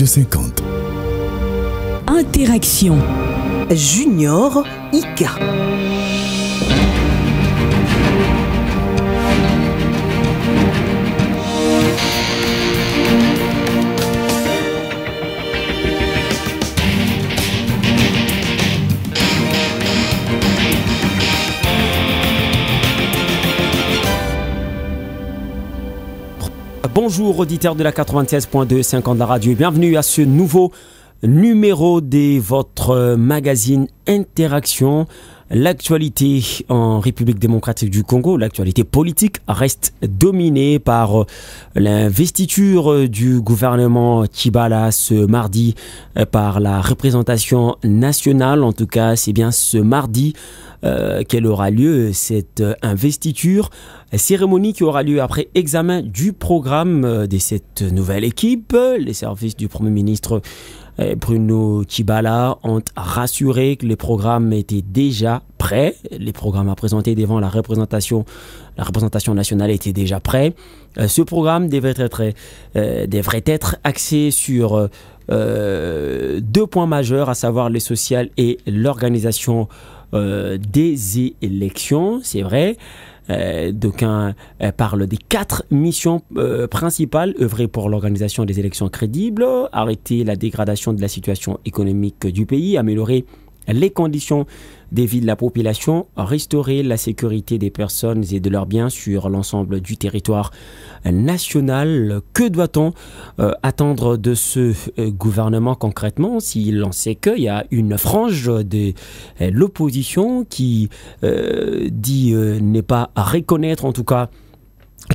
Radio 50. Interaction. Junior Ika. Bonjour auditeurs de la 96.2 50 de la radio et bienvenue à ce nouveau numéro de votre magazine Interaction. L'actualité en République démocratique du Congo, l'actualité politique reste dominée par l'investiture du gouvernement Tshibala ce mardi par la représentation nationale. En tout cas, c'est bien ce mardi qu'elle aura lieu, cette investiture. Cérémonie qui aura lieu après examen du programme de cette nouvelle équipe. Les services du Premier ministre Bruno Tshibala ont rassuré que les programmes étaient déjà prêts. Les programmes à présenter devant la représentation nationale étaient déjà prêts. Ce programme devrait être axé sur deux points majeurs, à savoir le social et l'organisation des élections. C'est vrai. D'aucuns parlent des 4 missions principales: œuvrer pour l'organisation des élections crédibles, arrêter la dégradation de la situation économique du pays, améliorer les conditions de vie de la population, restaurer la sécurité des personnes et de leurs biens sur l'ensemble du territoire national. Que doit-on attendre de ce gouvernement concrètement, si l'on sait qu'il y a une frange de l'opposition qui dit ne pas reconnaître, en tout cas,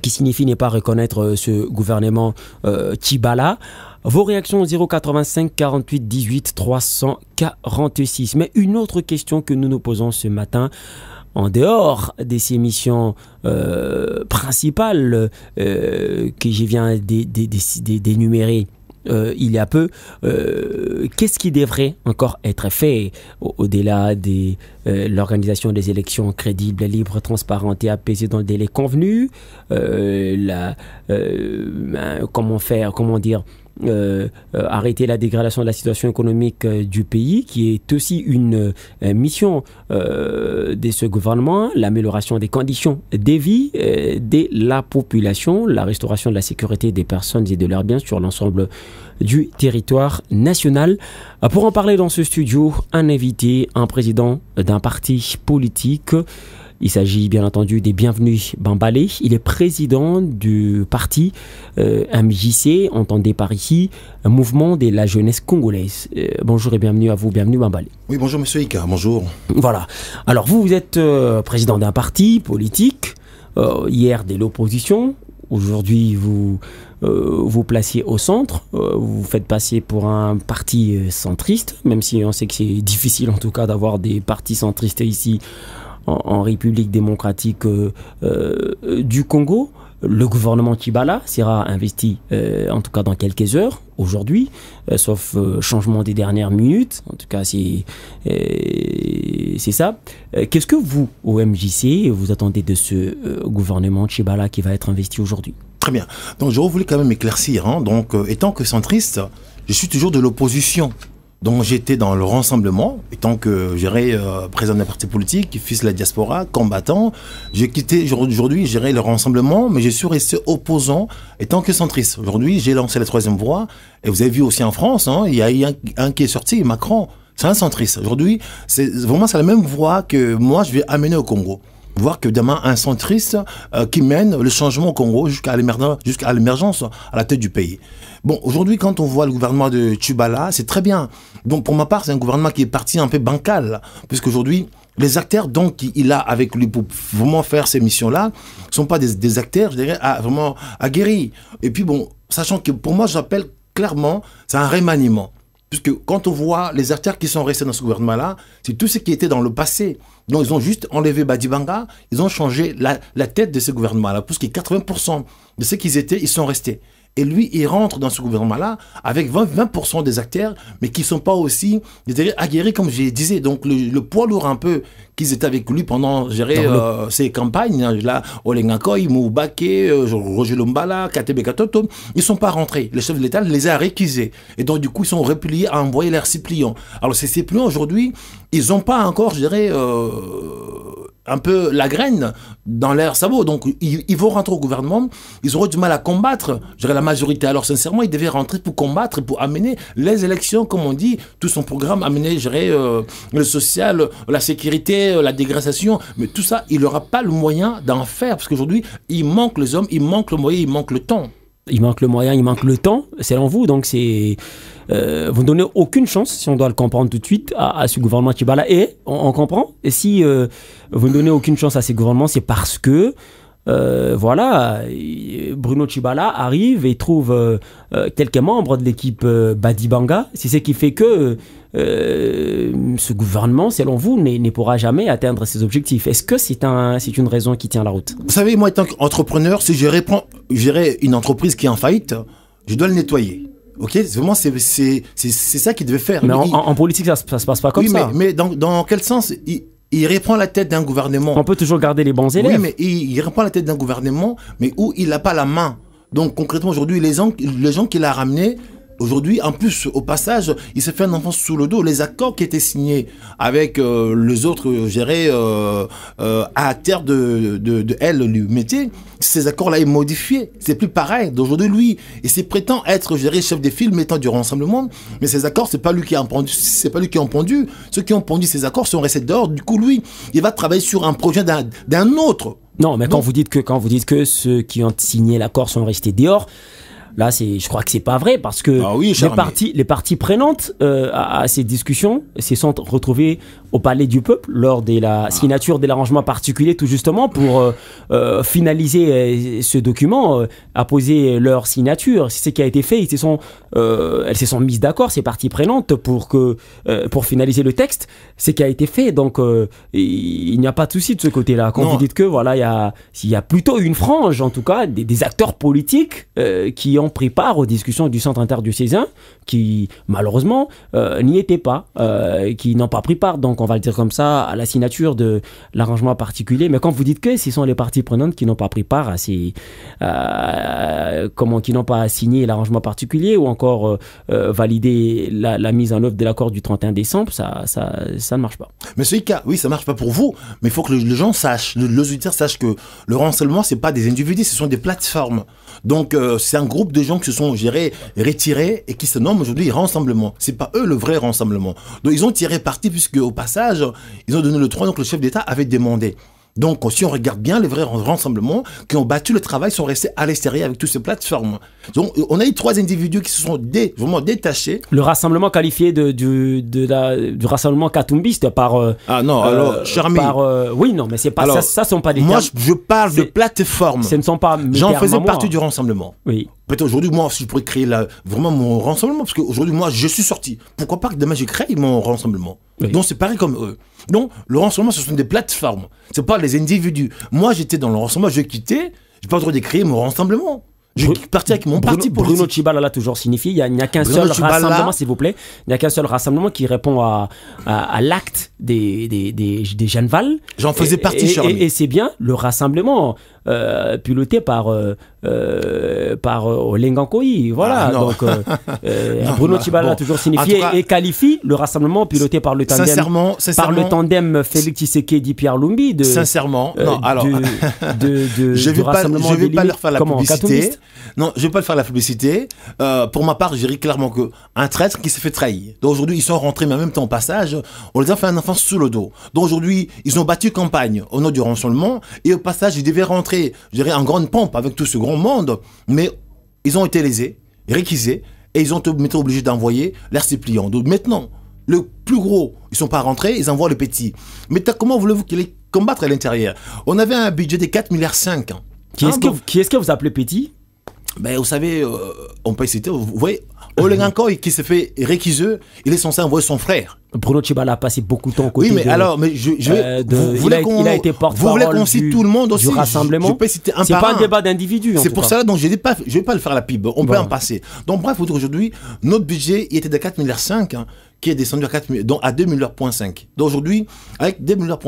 qui signifie ne pas reconnaître ce gouvernement Tshibala. Vos réactions 085 48 18 346. Mais une autre question que nous nous posons ce matin, en dehors de ces missions principales que je viens d'énumérer il y a peu, qu'est-ce qui devrait encore être fait au-delà de l'organisation des élections crédibles, libres, transparentes et apaisées dans le délai convenu? Arrêter la dégradation de la situation économique du pays, qui est aussi une mission de ce gouvernement, l'amélioration des conditions de vie de la population, la restauration de la sécurité des personnes et de leurs biens sur l'ensemble du territoire national. Pour en parler dans ce studio, un invité, un président d'un parti politique. Il s'agit bien entendu des Bienvenus Bambale. Il est président du parti MJC, entendez par ici, Mouvement de la jeunesse congolaise. Bonjour et bienvenue à vous, Bienvenus Bambale. Oui, bonjour Monsieur Ika, bonjour. Voilà. Alors vous êtes président d'un parti politique, hier de l'opposition. Aujourd'hui, vous vous placez au centre, vous vous faites passer pour un parti centriste, même si on sait que c'est difficile en tout cas d'avoir des partis centristes ici en République démocratique du Congo. Le gouvernement Tshibala sera investi en tout cas dans quelques heures aujourd'hui, sauf changement des dernières minutes. En tout cas, c'est ça. Qu'est-ce que vous, au MJC, vous attendez de ce gouvernement Tshibala qui va être investi aujourd'hui? Très bien. Donc, j'aurais voulu quand même éclaircir. Hein. Donc, étant que centriste, je suis toujours de l'opposition. Donc j'étais dans le rassemblement, étant que j'irais président d'un parti politique, fils de la diaspora, combattant. J'ai quitté aujourd'hui, j'irais le rassemblement, mais je suis resté opposant étant que centriste. Aujourd'hui, j'ai lancé la 3e voie, et vous avez vu aussi en France, hein, il y a eu un qui est sorti, Macron, c'est un centriste. Aujourd'hui, c'est la même voie que moi je vais amener au Congo. Voir que demain, un centriste qui mène le changement au Congo jusqu'à l'émergence à la tête du pays. Bon, aujourd'hui, quand on voit le gouvernement de Tshibala, c'est très bien. Donc, pour ma part, c'est un gouvernement qui est parti un peu bancal, puisqu'aujourd'hui, les acteurs donc qu'il a avec lui pour vraiment faire ces missions-là ne sont pas des acteurs, je dirais, vraiment aguerris. Et puis, bon, sachant que pour moi, j'appelle clairement, c'est un remaniement. Puisque quand on voit les acteurs qui sont restés dans ce gouvernement-là, c'est tout ce qui était dans le passé. Donc ils ont juste enlevé Badibanga, ils ont changé la tête de ce gouvernement-là. Puisque 80% de ce qu'ils étaient, ils sont restés. Et lui, il rentre dans ce gouvernement-là avec 20% des acteurs, mais qui ne sont pas aussi aguerris, comme je disais. Donc, le poids lourd un peu qu'ils étaient avec lui pendant ces campagnes, là, Olengakoy, Moubake, Roger Lombala, Katebe Katoto, ils ne sont pas rentrés. Le chef de l'État les a réquisés. Et donc, du coup, ils sont repliés à envoyer leurs suppliants. Alors, ces suppliants, aujourd'hui, ils n'ont pas encore, je dirais, un peu la graine dans leur sabot. Donc, ils vont rentrer au gouvernement. Ils auront du mal à combattre, je dirais, la majorité. Alors, sincèrement, ils devaient rentrer pour combattre, pour amener les élections, comme on dit, tout son programme, amener, je dirais, le social, la sécurité, la dégressation. Mais tout ça, il n'aura pas le moyen d'en faire. Parce qu'aujourd'hui, il manque les hommes, il manque le moyen, il manque le temps. Il manque le moyen, il manque le temps, selon vous. Donc, c'est... vous ne donnez aucune chance, si on doit le comprendre tout de suite, à ce gouvernement Tchibala. Et on comprend. Et si vous ne donnez aucune chance à ces gouvernements, c'est parce que voilà, Bruno Tchibala arrive et trouve quelques membres de l'équipe Badibanga. C'est ce qui fait que ce gouvernement, selon vous, ne pourra jamais atteindre ses objectifs. Est-ce que c'est une raison qui tient la route? Vous savez, moi, étant entrepreneur, si je gérais une entreprise qui est en faillite, je dois le nettoyer. Ok, vraiment, c'est ça qu'il devait faire. Mais en politique, ça se passe pas comme ça. Mais dans quel sens il reprend la tête d'un gouvernement. On peut toujours garder les bons élèves. Oui, mais il reprend la tête d'un gouvernement, mais où il n'a pas la main. Donc concrètement, aujourd'hui, les gens qu'il a ramenés, aujourd'hui, en plus, au passage, il s'est fait un enfant sous le dos. Les accords qui étaient signés avec les autres gérés à terre de elle, lui mettait, ces accords-là est modifié. C'est plus pareil. D'aujourd'hui, lui, il s'est prétend être, je dirais, chef des files, mettant du rassemblement. Mais ces accords, c'est pas lui qui a pendu. C'est pas lui qui a pendu. Ceux qui ont pendu ces accords sont restés dehors. Du coup, lui, il va travailler sur un projet d'un autre. Non, mais quand vous dites que ceux qui ont signé l'accord sont restés dehors, là, je crois que c'est pas vrai parce que les parties prenantes à ces discussions se sont retrouvées au Palais du Peuple lors de la signature de l'arrangement particulier, tout justement pour finaliser ce document, apposer leur signature. C'est ce qui a été fait. Elles se sont mises d'accord, ces parties prenantes, pour finaliser le texte. C'est ce qui a été fait. Donc, il n'y a pas de souci de ce côté-là. Quand vous dites que voilà, il y a plutôt une frange, en tout cas, des acteurs politiques qui ont pris part aux discussions du centre interdiocésain qui malheureusement n'y étaient pas, qui n'ont pas pris part, donc on va le dire comme ça, à la signature de l'arrangement particulier. Mais quand vous dites que ce sont les parties prenantes qui n'ont pas pris part à qui n'ont pas signé l'arrangement particulier ou encore validé la mise en œuvre de l'accord du 31 décembre, ça ne marche pas. Mais ce cas, oui, ça marche pas pour vous, mais il faut que les gens sachent, les auditeurs sachent que le renseignement, c'est pas des individus, ce sont des plateformes. Donc c'est un groupe de gens qui se sont retirés et qui se nomment aujourd'hui rassemblement. C'est pas eux le vrai rassemblement. Donc ils ont tiré parti puisque au passage ils ont donné le droit, donc le chef d'État avait demandé. Donc si on regarde bien, les vrais rassemblements qui ont battu le travail sont restés à l'extérieur avec toutes ces plateformes. Donc on a eu 3 individus qui se sont vraiment détachés. Le rassemblement qualifié du rassemblement katumbiste par... ah non, alors, cher ami... oui, non, mais c'est pas alors, ça sont pas des moi, termes. je parle de plateformes. Ce ne sont pas... J'en faisais partie du rassemblement. Oui. Peut-être aujourd'hui, moi, si je pourrais créer vraiment mon rassemblement, parce qu'aujourd'hui, moi, je suis sorti. Pourquoi pas que demain, je crée mon rassemblement. Oui. Donc, c'est pareil comme eux. Donc, le rassemblement, ce sont des plateformes. Ce n'est pas les individus. Moi, j'étais dans le rassemblement, je quittais, je n'ai pas le droit de créer mon rassemblement. Je suis parti avec mon parti politique. Bruno Tchibala l'a toujours signifié. Il n'y a qu'un seul rassemblement, s'il vous plaît. Il n'y a qu'un seul rassemblement qui répond à l'acte des jeunes Val. J'en faisais partie, cher ami. Et c'est bien le rassemblement piloté par Olengakoy. Voilà. Donc, Bruno Tchibala l'a toujours signifié et qualifie le rassemblement piloté par le tandem. Sincèrement, par le tandem Félix Tshisekedi Pierre Lumbi. Sincèrement, non, alors. Je ne vais pas leur faire la publicité. Non, je ne vais pas faire la publicité. Pour ma part, je dirais clairement qu'un traître qui s'est fait trahir. Donc aujourd'hui, ils sont rentrés, mais en même temps, au passage, on les a fait un enfant sous le dos. Donc aujourd'hui, ils ont battu campagne au nom du rassemblement. Et au passage, ils devaient rentrer, je dirais, en grande pompe avec tout ce grand monde. Mais ils ont été lésés, réquisés, et ils ont été obligés d'envoyer leurs suppliants. Donc maintenant, le plus gros, ils ne sont pas rentrés, ils envoient le petit. Mais comment voulez-vous qu'ils les combattent à l'intérieur? On avait un budget de 4,5 milliards. Qui est-ce que vous appelez petit? Ben, vous savez, on peut citer, vous voyez, Oleg Ankoy qui s'est fait réquiseux, il est censé envoyer son frère. Bruno Tchibala a passé beaucoup de temps côté oui, mais alors, mais il a été porte-parole. Vous voulez qu'on cite tout le monde aussi? Du rassemblement. Je peux citer un par un. C'est pas un débat d'individus. C'est pour ça donc je vais pas le faire la pub. On peut en passer. Donc bref, aujourd'hui, notre budget il était de 4,5 milliards, qui est descendu à 2,5 milliards. Donc aujourd'hui, avec 2,5 milliards,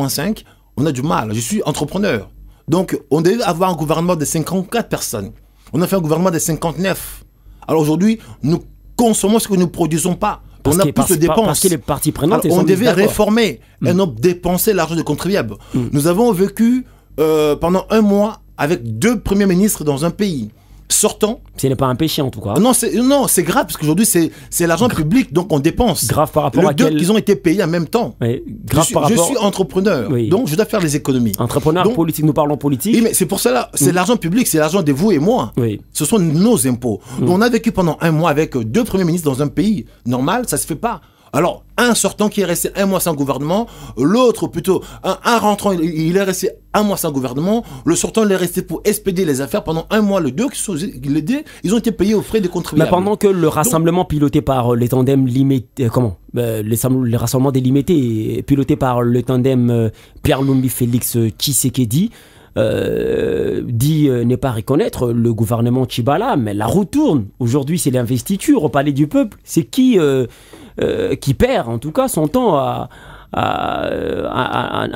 on a du mal. Je suis entrepreneur. Donc on devait avoir un gouvernement de 54 personnes. On a fait un gouvernement de 59. Alors aujourd'hui, nous consommons ce que nous ne produisons pas. On a plus de dépenses. Parce que les parties prenantes, on devait réformer et non dépenser l'argent des contribuables. Nous avons vécu pendant un mois avec 2 premiers ministres dans un pays sortant. Ce n'est pas un péché en tout cas. Non, c'est grave parce qu'aujourd'hui c'est l'argent public, donc on dépense. Grave par rapport à ils ont été payés en même temps. Oui, je suis entrepreneur, donc je dois faire les économies. Entrepreneur, politique, nous parlons politique. Oui, mais c'est pour cela, c'est l'argent public, c'est l'argent de vous et moi. Oui. Ce sont nos impôts. Donc on a vécu pendant un mois avec 2 premiers ministres dans un pays normal, ça se fait pas. Alors, un sortant qui est resté un mois sans gouvernement, l'autre plutôt, un rentrant, il est resté un mois sans gouvernement, le sortant, il est resté pour expédier les affaires pendant un mois, les deux qui sont aidés, ils ont été payés aux frais des contribuables. Mais pendant que le rassemblement piloté par les tandems limités, les rassemblements délimités, piloté par le tandem Pierre Lumbi Félix Tshisekedi, dit ne pas reconnaître le gouvernement Tchibala, mais la roue tourne. Aujourd'hui, c'est l'investiture au Palais du Peuple. C'est qui perd, en tout cas, son temps à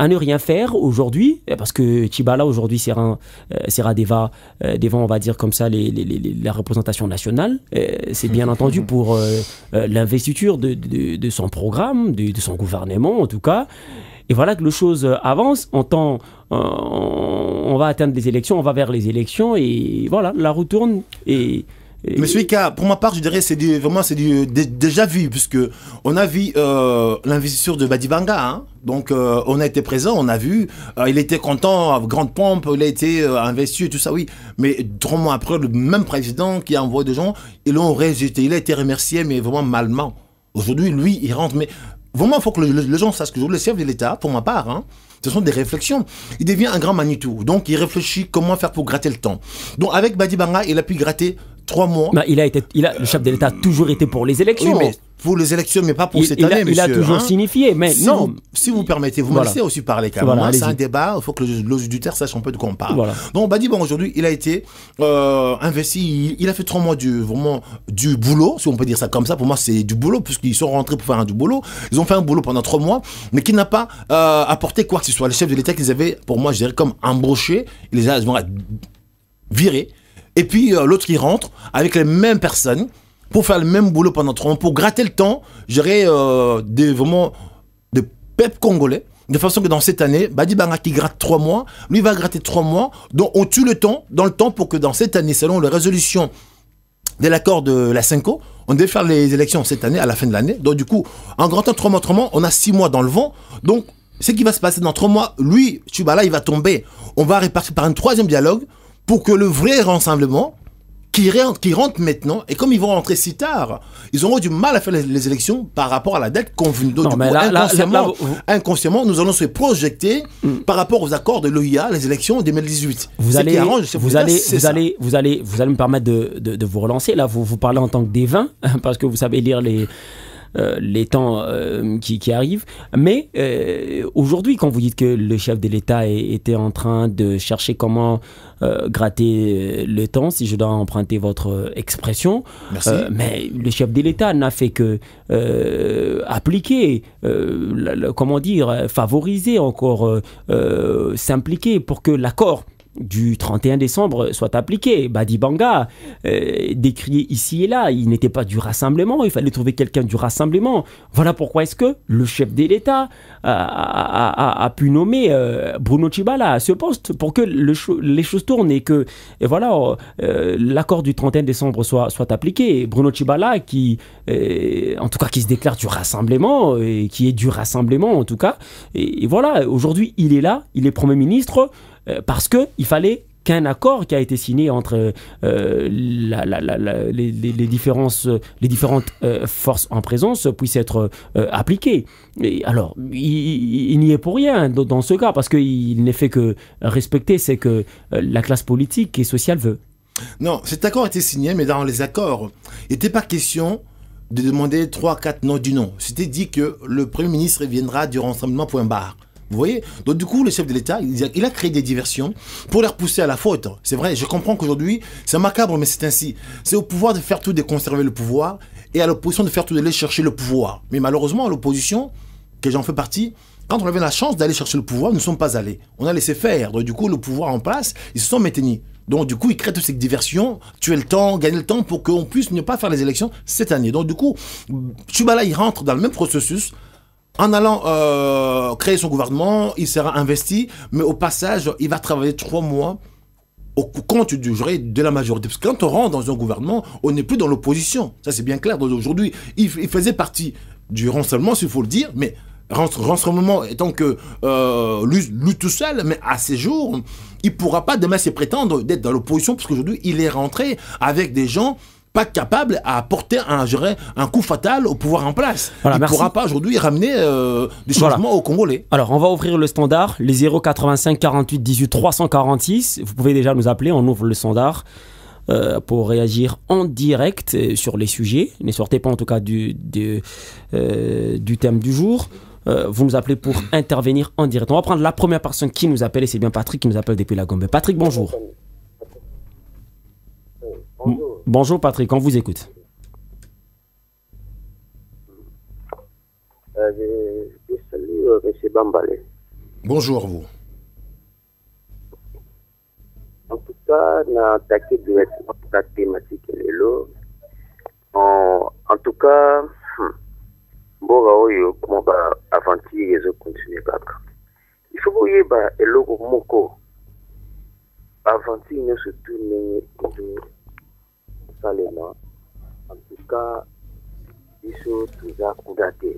ne rien faire aujourd'hui, parce que Tchibala, aujourd'hui, sera devant, on va dire comme ça, la représentation nationale. C'est bien entendu pour l'investiture de son programme, de son gouvernement, en tout cas. Et voilà que les choses avancent. On va atteindre les élections, on va vers les élections, et voilà, la roue tourne. Monsieur Ika, pour ma part, je dirais c'est du déjà vu, puisque on a vu l'investiture de Badibanga. Hein. Donc, on a été présent, on a vu. Il était content, avec grande pompe, il a été investi et tout ça, oui. Mais 3 mois après, le même président qui a envoyé des gens, ils l'ont rejeté. Il a été remercié, mais vraiment malement. Aujourd'hui, lui, il rentre. Mais vraiment, il faut que les gens sachent que le chef de l'État, pour ma part, hein, ce sont des réflexions. Il devient un grand Manitou. Donc, il réfléchit comment faire pour gratter le temps. Donc, avec Badibanga, il a pu gratter 3 mois. Bah, le chef de l'État a toujours été pour les élections. Oui, mais pour les élections, mais pas pour cette année, monsieur. Il a toujours signifié, mais non. Si vous permettez, vous me laissez aussi parler quand même. Voilà, c'est un débat, il faut que l'auditeur sache un peu de quoi on parle. Voilà. Donc, Badibanga, aujourd'hui, il a été investi, il a fait 3 mois du boulot, si on peut dire ça comme ça. Pour moi, c'est du boulot, puisqu'ils sont rentrés pour faire du boulot. Ils ont fait un boulot pendant 3 mois, mais qui n'a pas apporté quoi que ce soit. Les chefs de l'État qu'ils avaient, pour moi, je dirais comme embauché, ils les ont virés. Et puis l'autre qui rentre avec les mêmes personnes pour faire le même boulot pendant 3 mois, pour gratter le temps, j'aurais vraiment des peuples congolais, de façon que dans cette année, Badibanga qui gratte 3 mois, lui va gratter 3 mois, donc on tue le temps, dans le temps pour que dans cette année, selon les résolutions de l'accord de la Cinco, on devait faire les élections cette année, à la fin de l'année, donc du coup, en grattant 3 mois, on a 6 mois dans le vent, donc ce qui va se passer dans 3 mois, lui, Tchibala, il va tomber, on va répartir par un 3e dialogue, pour que le vrai rassemblement qui rentre maintenant, et comme ils vont rentrer si tard, ils auront du mal à faire les élections par rapport à la date convenue. Donc, inconsciemment, nous allons se projeter par rapport aux accords de l'OIA, les élections 2018. Vous allez me permettre de vous relancer. Là, vous parlez en tant que dévin, parce que vous savez lire les temps qui arrivent. Mais aujourd'hui, quand vous dites que le chef de l'État était en train de chercher comment gratter le temps, si je dois emprunter votre expression, mais le chef de l'État n'a fait que appliquer, favoriser encore, s'impliquer pour que l'accord du 31 décembre soit appliqué. Badibanga, décrié ici et là, il n'était pas du rassemblement, il fallait trouver quelqu'un du rassemblement. Voilà pourquoi est-ce que le chef de l'État a pu nommer Bruno Tchibala à ce poste, pour que les choses tournent et que l'accord du 31 décembre soit appliqué. Bruno Tchibala en tout cas qui se déclare du rassemblement, et qui est du rassemblement en tout cas. Et voilà, aujourd'hui il est là, il est Premier ministre, parce qu'il fallait qu'un accord qui a été signé entre les différentes forces en présence puisse être appliqué. Et alors, il n'y est pour rien dans ce cas, parce qu'il n'est fait que respecter ce que la classe politique et sociale veut. Non, cet accord a été signé, mais dans les accords, Il n'était pas question de demander 3, 4 non du non. C'était dit que le Premier ministre viendra du rassemblement point barre. Vous voyez? Donc du coup, le chef de l'État, il a créé des diversions pour les repousser à la faute. C'est vrai, je comprends qu'aujourd'hui, c'est macabre, mais c'est ainsi. C'est au pouvoir de faire tout, de conserver le pouvoir, et à l'opposition de faire tout, d'aller chercher le pouvoir. Mais malheureusement, à l'opposition, que j'en fais partie, quand on avait la chance d'aller chercher le pouvoir, nous ne sommes pas allés. On a laissé faire. Donc du coup, le pouvoir en place, ils se sont maintenus. Donc du coup, ils créent toutes ces diversions, tuer le temps, gagner le temps pour qu'on puisse ne pas faire les élections cette année. Donc du coup, Tchibala, il rentre dans le même processus. En allant créer son gouvernement, il sera investi, mais au passage, il va travailler 3 mois au compte du jury de la majorité. Parce que quand on rentre dans un gouvernement, on n'est plus dans l'opposition. Ça, c'est bien clair. Donc aujourd'hui, il faisait partie du rassemblement, s'il faut le dire, mais rassemblement étant que lui tout seul, mais à ses jours, il ne pourra pas demain se prétendre d'être dans l'opposition, parce qu'aujourd'hui, il est rentré avec des gens pas capable à apporter un coup fatal au pouvoir en place. Voilà, il ne pourra pas aujourd'hui ramener du changement aux Congolais. Alors, on va ouvrir le standard, les 085 48 18 346. Vous pouvez déjà nous appeler, on ouvre le standard pour réagir en direct sur les sujets. Ne sortez pas en tout cas du thème du jour. Vous nous appelez pour intervenir en direct. On va prendre la première personne qui nous appelle, et c'est bien Patrick qui nous appelle depuis la Gambie. Patrick, bonjour. Bonjour. Bonjour Patrick, on vous écoute. Je salue M. Bambalé. Bonjour à vous. En tout cas, on a attaqué directement la thématique. En tout cas, comment aventure les autres continuer. Il faut voir que l'eau moko aventure se tourne Salema. En tout cas, il faut toujours coudater.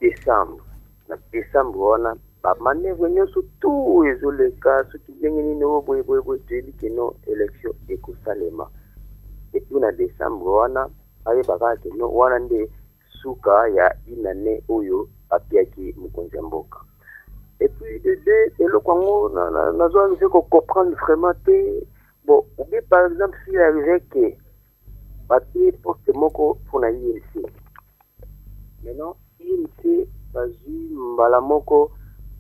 Décembre, on a manœuvre sur tous les cas, ceux qui viennent de nos élections et que Salema. Et puis, en décembre, on a suka ya inane oyo apiaki mukonzi mboka. Et puis de le Congo na zone je comprendre vraiment bon ou bien par exemple si arrivé que papier poste moko pour na INC. Maintenant INC bazi mbala moko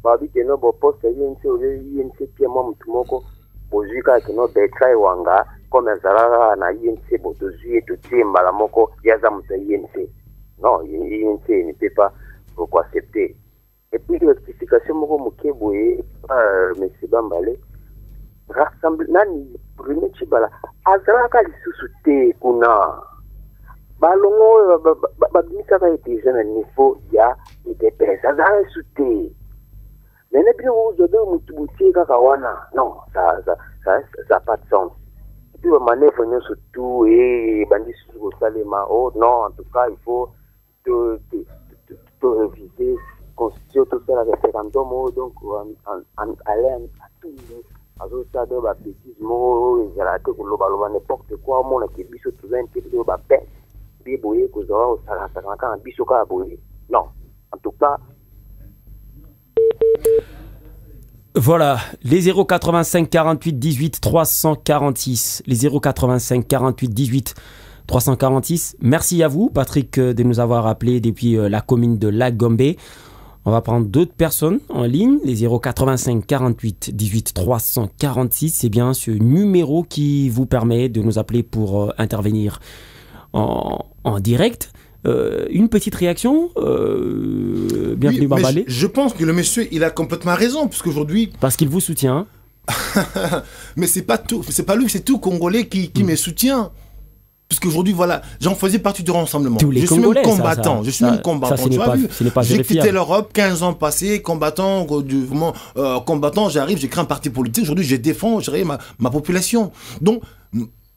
babi que no bo poste INC ou INC pia mo mtumoko bozika que no betrai wanga comme zalala na INC bo dozi to mbala moko yaza muta INC. Non, l'INC ne peut pas beaucoup accepter. Et puis, l'explication, M. Bambalé, rassemble, nani, Bruno Chibala, Azraka, les sous-soutés, Kuna, Balongo, Babisa va être déjà à un niveau, il y a des pères, Azraka, les sous-soutés. Mais les bien, vous avez Moutouti, Kakawana, non, ça n'a pas de sens. Et puis, manœuvre, surtout, et bandit sur Salema, oh non, en tout cas, il faut de réviser, constituer tout ça, le référendum, donc, aller à tout, à ce stade, la bêtise, n'importe quoi, mon équipe, tout ça, un peu paix, bien bouillé, que ça a bisoka à bouiller. Non, en tout cas. Voilà, les 085 48 18 346, les 085 48 18 346. Merci à vous, Patrick, de nous avoir appelé depuis la commune de La Gombe. On va prendre d'autres personnes en ligne. Les 085 48 18 346, c'est bien ce numéro qui vous permet de nous appeler pour intervenir en direct. Une petite réaction, bienvenue Bambalé. Je pense que le monsieur, il a complètement raison, parce qu'aujourd'hui... Parce qu'il vous soutient. Mais c'est pas lui, c'est tout Congolais qui me soutient. Parce qu'aujourd'hui, voilà, j'en faisais partie du rassemblement. Je suis même combattant. Je suis même combattant. Tu as vu, j'ai quitté l'Europe, 15 ans passés, combattant, j'arrive, j'ai créé un parti politique. Aujourd'hui, je défends ma population. Donc,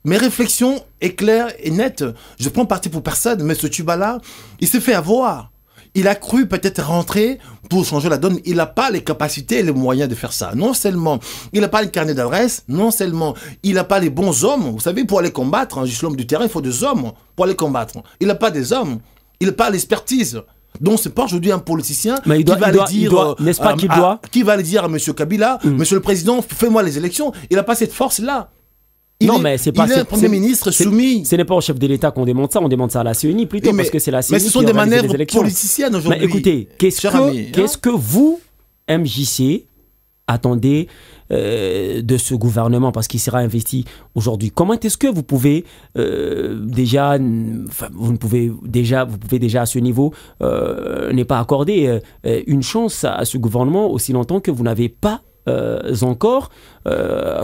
mes réflexions est claires et nettes. Je prends parti pour personne, mais ce Tchibala, il s'est fait avoir. Il a cru peut-être rentrer pour changer la donne. Il n'a pas les capacités et les moyens de faire ça. Non seulement il n'a pas le carnet d'adresse, non seulement il n'a pas les bons hommes. Vous savez, pour aller combattre, en l'homme du terrain, il faut des hommes pour aller combattre. Il n'a pas des hommes. Il n'a pas l'expertise. Donc c'est pas aujourd'hui un politicien qui va aller dire, n'est-ce pas qu'il doit, qui va aller dire à M. Kabila, Monsieur le Président, fais-moi les élections. Il n'a pas cette force-là. Non, mais c'est pas. Il est un Premier ministre soumis. Ce n'est pas au chef de l'État qu'on demande ça, on demande ça à la CENI plutôt, parce que c'est la CENI mais ce sont qui des organise manœuvres les élections. politiciennes aujourd'hui. Mais écoutez, qu'est-ce que vous, MJC, attendez de ce gouvernement, parce qu'il sera investi aujourd'hui? Comment est-ce que vous pouvez déjà, vous pouvez déjà à ce niveau ne pas accorder une chance à ce gouvernement aussi longtemps que vous n'avez pas encore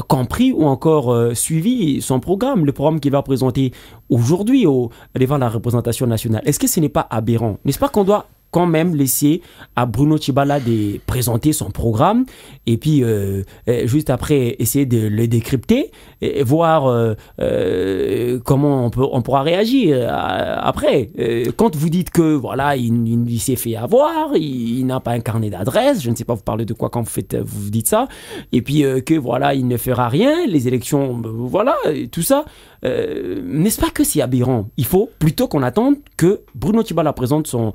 compris ou encore suivi son programme, le programme qu'il va présenter aujourd'hui devant la représentation nationale? Est-ce que ce n'est pas aberrant? N'est-ce pas qu'on doit quand même laisser à Bruno Tshibala de présenter son programme et puis juste après essayer de le décrypter et voir comment on pourra réagir après. Quand vous dites que voilà, il s'est fait avoir, il n'a pas un carnet d'adresse, je ne sais pas, vous parlez de quoi quand vous dites ça, et puis que voilà, il ne fera rien, les élections, voilà, tout ça. N'est-ce pas que c'est aberrant? Il faut plutôt qu'on attende que Bruno Tshibala présente son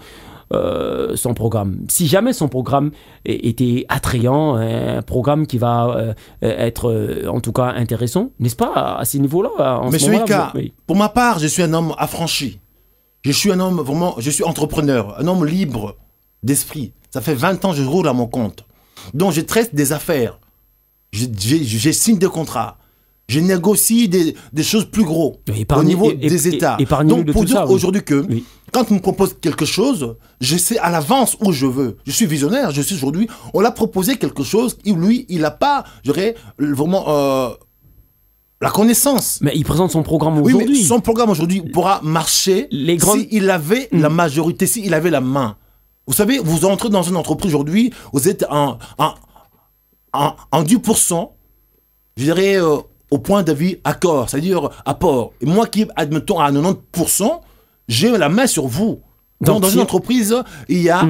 programme. Si jamais son programme était attrayant, un programme qui va être en tout cas intéressant, n'est-ce pas, à ce niveau-là? Monsieur Ika, pour ma part, je suis un homme affranchi. Je suis un homme vraiment, je suis entrepreneur, un homme libre d'esprit. Ça fait 20 ans que je roule à mon compte. Donc je traite des affaires. Je signe des contrats. Je négocie des choses plus gros au niveau des États. Donc pour dire aujourd'hui que quand on me propose quelque chose, je sais à l'avance où je veux. Je suis visionnaire. Je suis aujourd'hui, on l'a proposé quelque chose, lui, il n'a pas, je dirais, vraiment la connaissance. Mais il présente son programme aujourd'hui. Oui, mais son programme aujourd'hui pourra marcher s'il avait la majorité, s'il avait la main. Vous savez, vous entrez dans une entreprise aujourd'hui, vous êtes en 10%, je dirais, au point de vue accord, c'est-à-dire apport. Et moi qui, admettons, à 90%, j'ai la main sur vous. Donc dans une entreprise, il y a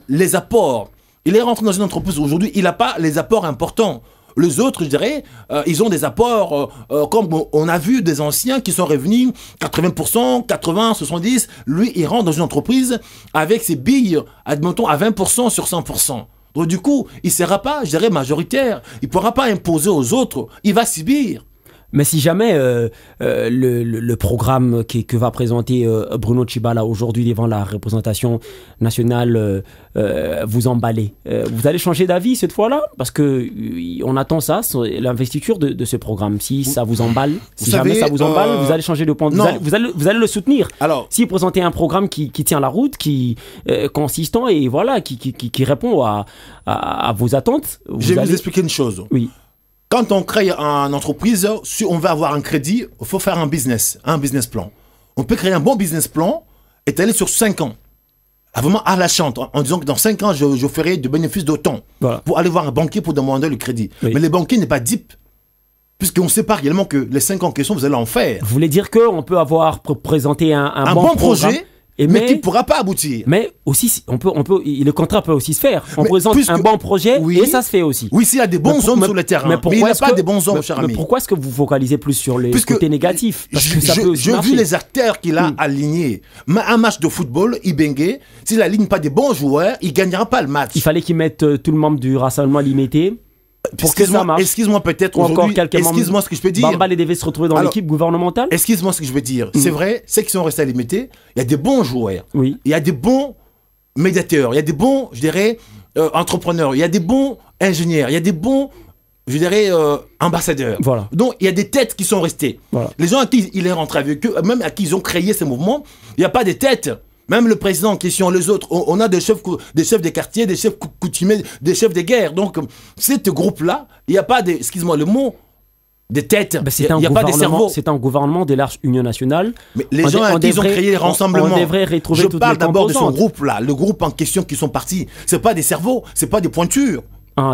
les apports. Il est rentré dans une entreprise aujourd'hui, il n'a pas les apports importants. Les autres, je dirais, ils ont des apports, comme on a vu des anciens qui sont revenus 80%, 80%, 70%. Lui, il rentre dans une entreprise avec ses billes, admettons, à 20% sur 100%. Donc du coup, il ne sera pas, je dirais, majoritaire. Il ne pourra pas imposer aux autres. Il va subir. Mais si jamais le programme que va présenter Bruno Tshibala aujourd'hui devant la représentation nationale vous emballez, vous allez changer d'avis cette fois-là? Parce qu'on attend ça, l'investiture de ce programme. Si ça vous emballe, si jamais ça vous emballe, vous allez changer de point de vue. Vous allez le soutenir. Alors, si vous présentez un programme qui tient la route, qui est consistant et voilà, qui répond à vos attentes. Je vais vous expliquer une chose. Oui. Quand on crée une entreprise, si on veut avoir un crédit, il faut faire un business plan. On peut créer un bon business plan et aller sur 5 ans. Vraiment à la chante, en disant que dans 5 ans, je ferai du bénéfice d'autant. Voilà. Pour aller voir un banquier pour demander le crédit. Oui. Mais les banquiers n'est pas deep. Puisqu'on sait pas réellement que les 5 ans en question, vous allez en faire. Vous voulez dire qu'on peut avoir présenté un bon projet mais qui ne pourra pas aboutir. Mais aussi, le contrat peut aussi se faire. On présente un bon projet et ça se fait aussi. Oui, s'il y a des bons hommes sur le terrain. Mais il n'y a pas des bons hommes, cher ami. Mais pourquoi est-ce que vous focalisez plus sur les côtés négatifs? Parce que ça peut aussi marcher. J'ai vu les acteurs qu'il a alignés. Mais un match de football, Ibenge, s'il n'aligne pas des bons joueurs, il ne gagnera pas le match. Il fallait qu'il mette tout le membre du rassemblement limité. Excuse-moi peut-être aujourd'hui, excuse-moi ce que je peux dire. Bambale devait se retrouver dans l'équipe gouvernementale. Excuse-moi ce que je veux dire. C'est vrai, ceux qui sont restés à limiter, il y a des bons joueurs. Oui. Il y a des bons médiateurs, il y a des bons, je dirais, entrepreneurs, il y a des bons ingénieurs, il y a des bons, je dirais, ambassadeurs. Voilà. Donc, il y a des têtes qui sont restées. Voilà. Les gens à qui il est rentré avec eux, même à qui ils ont créé ces mouvements, il n'y a pas de têtes. Même le président en question, les autres, on a des chefs de quartier, des chefs coutumiers, des chefs de guerre. Donc, ce groupe-là, il n'y a pas de, excuse-moi le mot, des têtes. Il n'y a pas de cerveau. C'est un gouvernement de large union nationale. Mais les gens à qui ils ont créé les rassemblements. On devrait retrouver Je parle d'abord de ce groupe-là, le groupe en question qui sont partis. Ce n'est pas des cerveaux, ce n'est pas des pointures.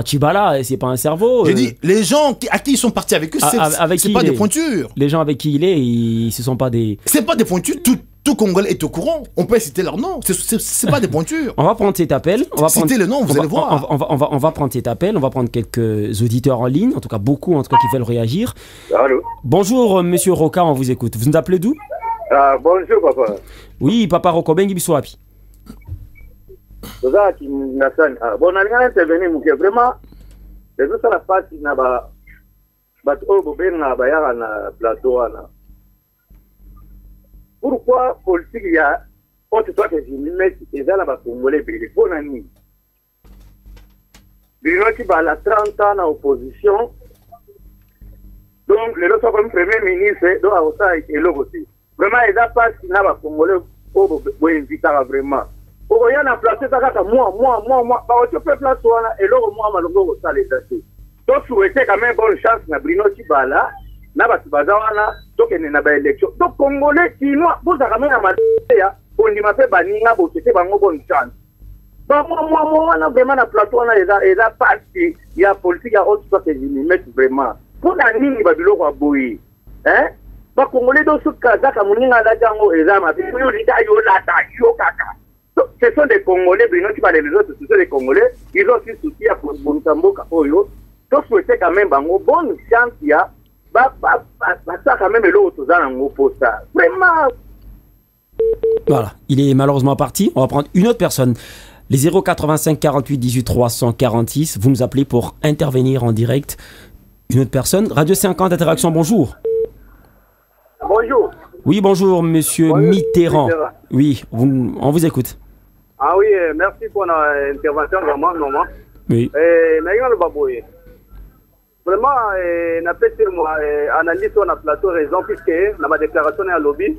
Tshibala, c'est pas un cerveau. J'ai dit, les gens à qui ils sont partis avec eux, c'est pas des pointures. Les gens avec qui il est, ce sont pas des... C'est pas des pointures, tout Congolais est au courant. On peut citer leur nom. C'est pas des pointures. On va prendre cet appel. Citer le nom, vous allez voir. On va prendre cet appel. On va prendre quelques auditeurs en ligne. En tout cas, beaucoup, en tout cas, qui veulent réagir. Allô. Bonjour, monsieur Roca, on vous écoute. Vous nous appelez d'où? Bonjour, papa. Oui, papa Roko, bengi biswapi. Bon, on a rien intervenu, mais vraiment, c'est ça la partie, bato oyo bobenga bayaka na plateau wana. Pourquoi politique ya autre toi que Jimmy ezala ba Congolais bele pona nini? Bino qui va la 30 ans en opposition. Donc le autre comme premier ministre do a osa et le aussi. Vraiment il a pas si na ba Congolais o bo invitera vraiment. Pour rien na placer ça kaka moi ba o pe place wana et le moi malongo ko sala ezati. Donc souhaiter quand même bonne chance na Bruno Tshibala na ba wana donc na ba élection. Donc Congolais qui no boza quand même na ya on dit ma fait baninga bo c'était bango bonne chance. Bah moi wana vraiment na plateau wana eza parti ya politique ya autre chose que je mettre vraiment. Pour la nini ba biloko aboyi. Hein? Ba Congolais do su kaza ka muninga la jango eza ma bi yo lita yo lata yo kaka. Ce sont des Congolais, qui parlent les autres, ce sont des Congolais, ils ont aussi souci à Mtamboka Oyo. Donc, je souhaite quand même, bonne chance, il y a, ça quand même, l'autre, pour ça. Vraiment. Voilà, il est malheureusement parti. On va prendre une autre personne. Les 085 48 18 346, vous nous appelez pour intervenir en direct. Une autre personne. Radio 50 Interaction, bonjour. Bonjour. Oui, bonjour, monsieur Mitterrand. Oui, on vous écoute. Ah oui, merci pour l'intervention, vraiment, normalement. Oui. Mais il y a le baboué. Vraiment, n'a pas été analyse sur la plateau raison, puisque dans ma déclaration est à lobby.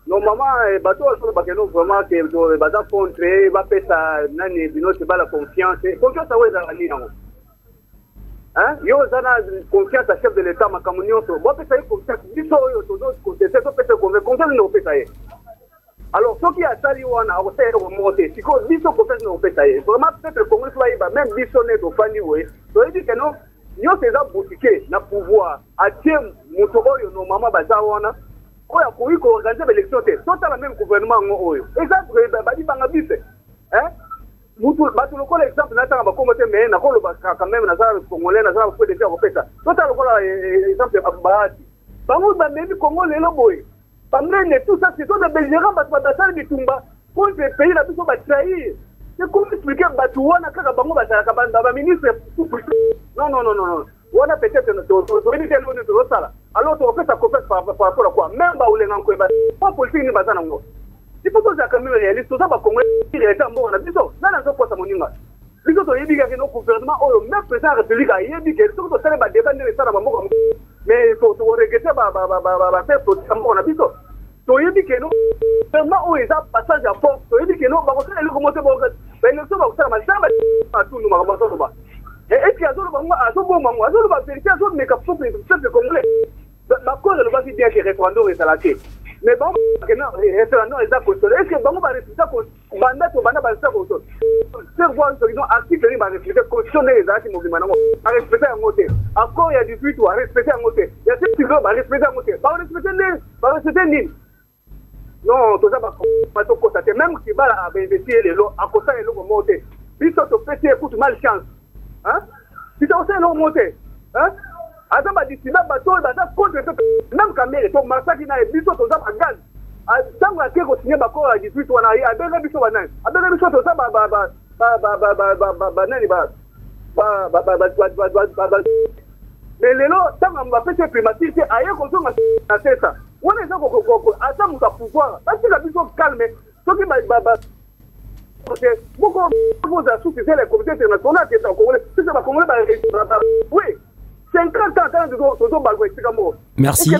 Normalement, bateau sur le bateau, vraiment, que le bateau contré, va faire ça, nani, bino, c'est pas la confiance. Confiance, ça va être à l'île. Hein? Yo, ça a confiance à chef de l'État, ma communion, bon, peut être confiance, biso, yo, tout d'autres côtés, c'est peut être confiance, nous, peut être. Alors, ceux qui a sali wana, on sait remonter. Si qu'on dit qu'on fait nos pétailles, vraiment peut-être le Congrès va même dissonner au famille, oui. Donc, il dit que non, nous sommes boutiqués, na pouvoir, à tiens, Moutoboyo, nos mamans, bazawana, on a couru qu'on organise l'élection, tout à la même gouvernement, exemple, badi bangabise, hein? Moutou, batu le col exemple, n'a pas commenté, mais n'a pas quand même, n'a pas congolais, n'a pas fait des gens au fait ça. Tout à le col exemple, Abahati. Bango, même Congolais, le boy. Tout ça, c'est tout le Belgérant, Batasar de Tumba, pour le pays, la tout va trahir. C'est comme expliquer Batouana, Kakabango, Batakabanda, ministre. Non. On a peut-être notre sala. Alors, on fait sa confiance par rapport à quoi? Même Baoulé Nanko, pas politique ni Bazanango. Il faut que ça quand même réaliste, tout ça va comme il est en bon, on a dit ça. Dans la zone, ça monima. Plutôt, il dit que nos gouvernements, même président de la République, il dit que tout le monde va défendre les salles. Mais il faut regretter, faire politique, on a dit ça. Donc, il dit que nous, vraiment, où ils ont passage à force, il dit que nous, on va commencer à l'élection, on va faire à tout, nous, on va faire. Et est-ce qu'il y a d'autres moments, à ce moment, à ce moment, vérifier, à ce moment, mais comme ça, c'est le Congrès. Ma cause, elle va dire que le référendum est à la clé. Mais bon, le référendum est à la clé. Est-ce que bon, on va réfléchir à ce mandat, on va réfléchir à ce c'est voir ce article, il va réfléchir à cautionner les actes mouvements, à respecter un côté. Encore, il y a du futur, à respecter un côté. Il y a ce qui veut, à respecter un côté. Va respecter l'île. Non, tout ça va constater. Même si va investir les lots, à côté de l'eau monter. Puis ça te fait écoute malchance. Hein? Si tu as aussi l'eau monter. Hein? Adam a dit, si là, bateau, contre même quand il est au massacre, il a dit, biso, tout ça, à gaz. Tant que tu as signé, d'accord, à 18, on a à deux biso, à deux biso, tout ça, mais les lots, tant qu'on va faire ces primatistes, ailleurs qu'on soit à ça. On est là pour attendre notre pouvoir. Parce que la vision calme, ce qui va. Beaucoup de associés, les comités internationaux qui sont en Congolais, c'est ça, Congolais, oui. 50 ans, merci.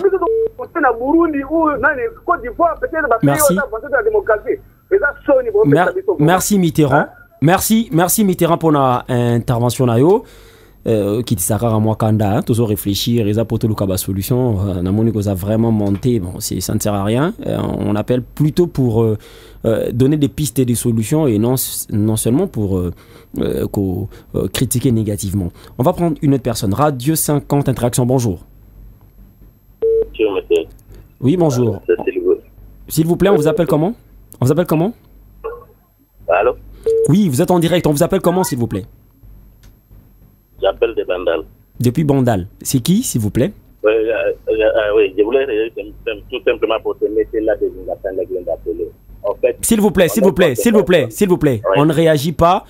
Merci Mitterrand. Merci Mitterrand pour l'intervention. Qui s'arrête à moi Kanda, toujours réfléchir, et pour tout le cas solution. On a vraiment monté, bon, ça ne sert à rien. On appelle plutôt pour donner des pistes et des solutions et non seulement pour critiquer négativement. On va prendre une autre personne. Radio 50 Interaction, bonjour. Oui, bonjour. S'il vous plaît, on vous appelle comment? On vous appelle comment? Allô? Oui, vous êtes en direct. On vous appelle comment, s'il vous plaît? J'appelle de Bandal. Depuis Bandal. C'est qui, s'il vous plaît? Oui, je voulais tout simplement pour te mettre là de la d'appeler. En fait, s'il vous plaît. Ouais. On ne réagit pas.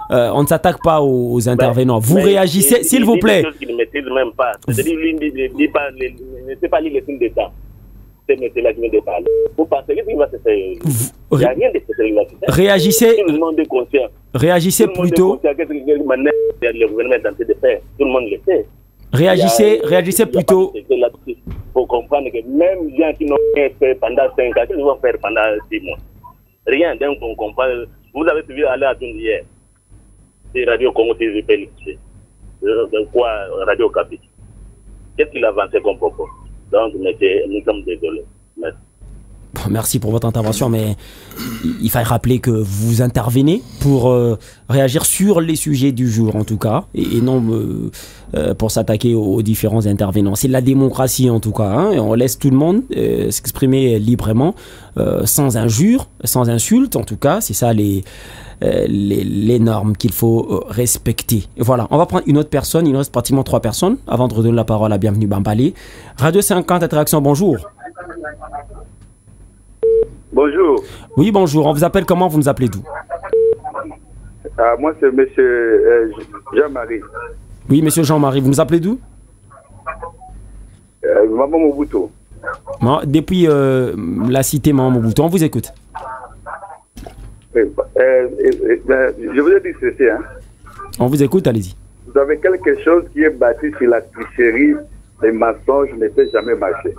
on ne s'attaque pas aux intervenants. Vous réagissez, s'il vous plaît. Il dit des choses qu'il ne maîtrise même pas. C'est-à-dire, lui, il ne sait pas lire les films d'État. C'est monsieur-là qui vient de parler. Vous pensez qu'il va se faire? Il n'y a rien de spécial. Réagissez. Tout le monde est conscient. Réagissez plutôt. Qu'est-ce que le gouvernement est en train de faire? Tout le monde le sait. Réagissez plutôt. Il faut comprendre que même les gens qui n'ont rien fait pendant 5 ans, ils vont faire pendant 6 mois. Rien, donc on comprend. Vous avez suivi aller à Tund hier. C'est Radio Congo TVP. De quoi Radio Capi? Qu'est-ce qu'il a avancé comme propos? Donc, nous sommes désolés. Merci. Merci pour votre intervention, mais il faut rappeler que vous intervenez pour réagir sur les sujets du jour, en tout cas, et non pour s'attaquer aux différents intervenants. C'est la démocratie, en tout cas, hein, et on laisse tout le monde s'exprimer librement, sans injures, sans insultes, en tout cas. C'est ça les normes qu'il faut respecter. Et voilà, on va prendre une autre personne. Il nous reste pratiquement 3 personnes avant de redonner la parole à Bienvenue Bambali. Radio 50 Interaction, bonjour. Bonjour. Oui, bonjour. On vous appelle comment? Vous nous appelez d'où? Moi, c'est monsieur Jean-Marie. Oui, monsieur Jean-Marie. Vous nous appelez d'où? Maman Mobutu. Depuis la cité Maman Mobutu. On vous écoute. Je vous ai dit ceci. Hein. On vous écoute, allez-y. Vous avez quelque chose qui est bâti sur la tricherie, les mensonges ne peut jamais marcher.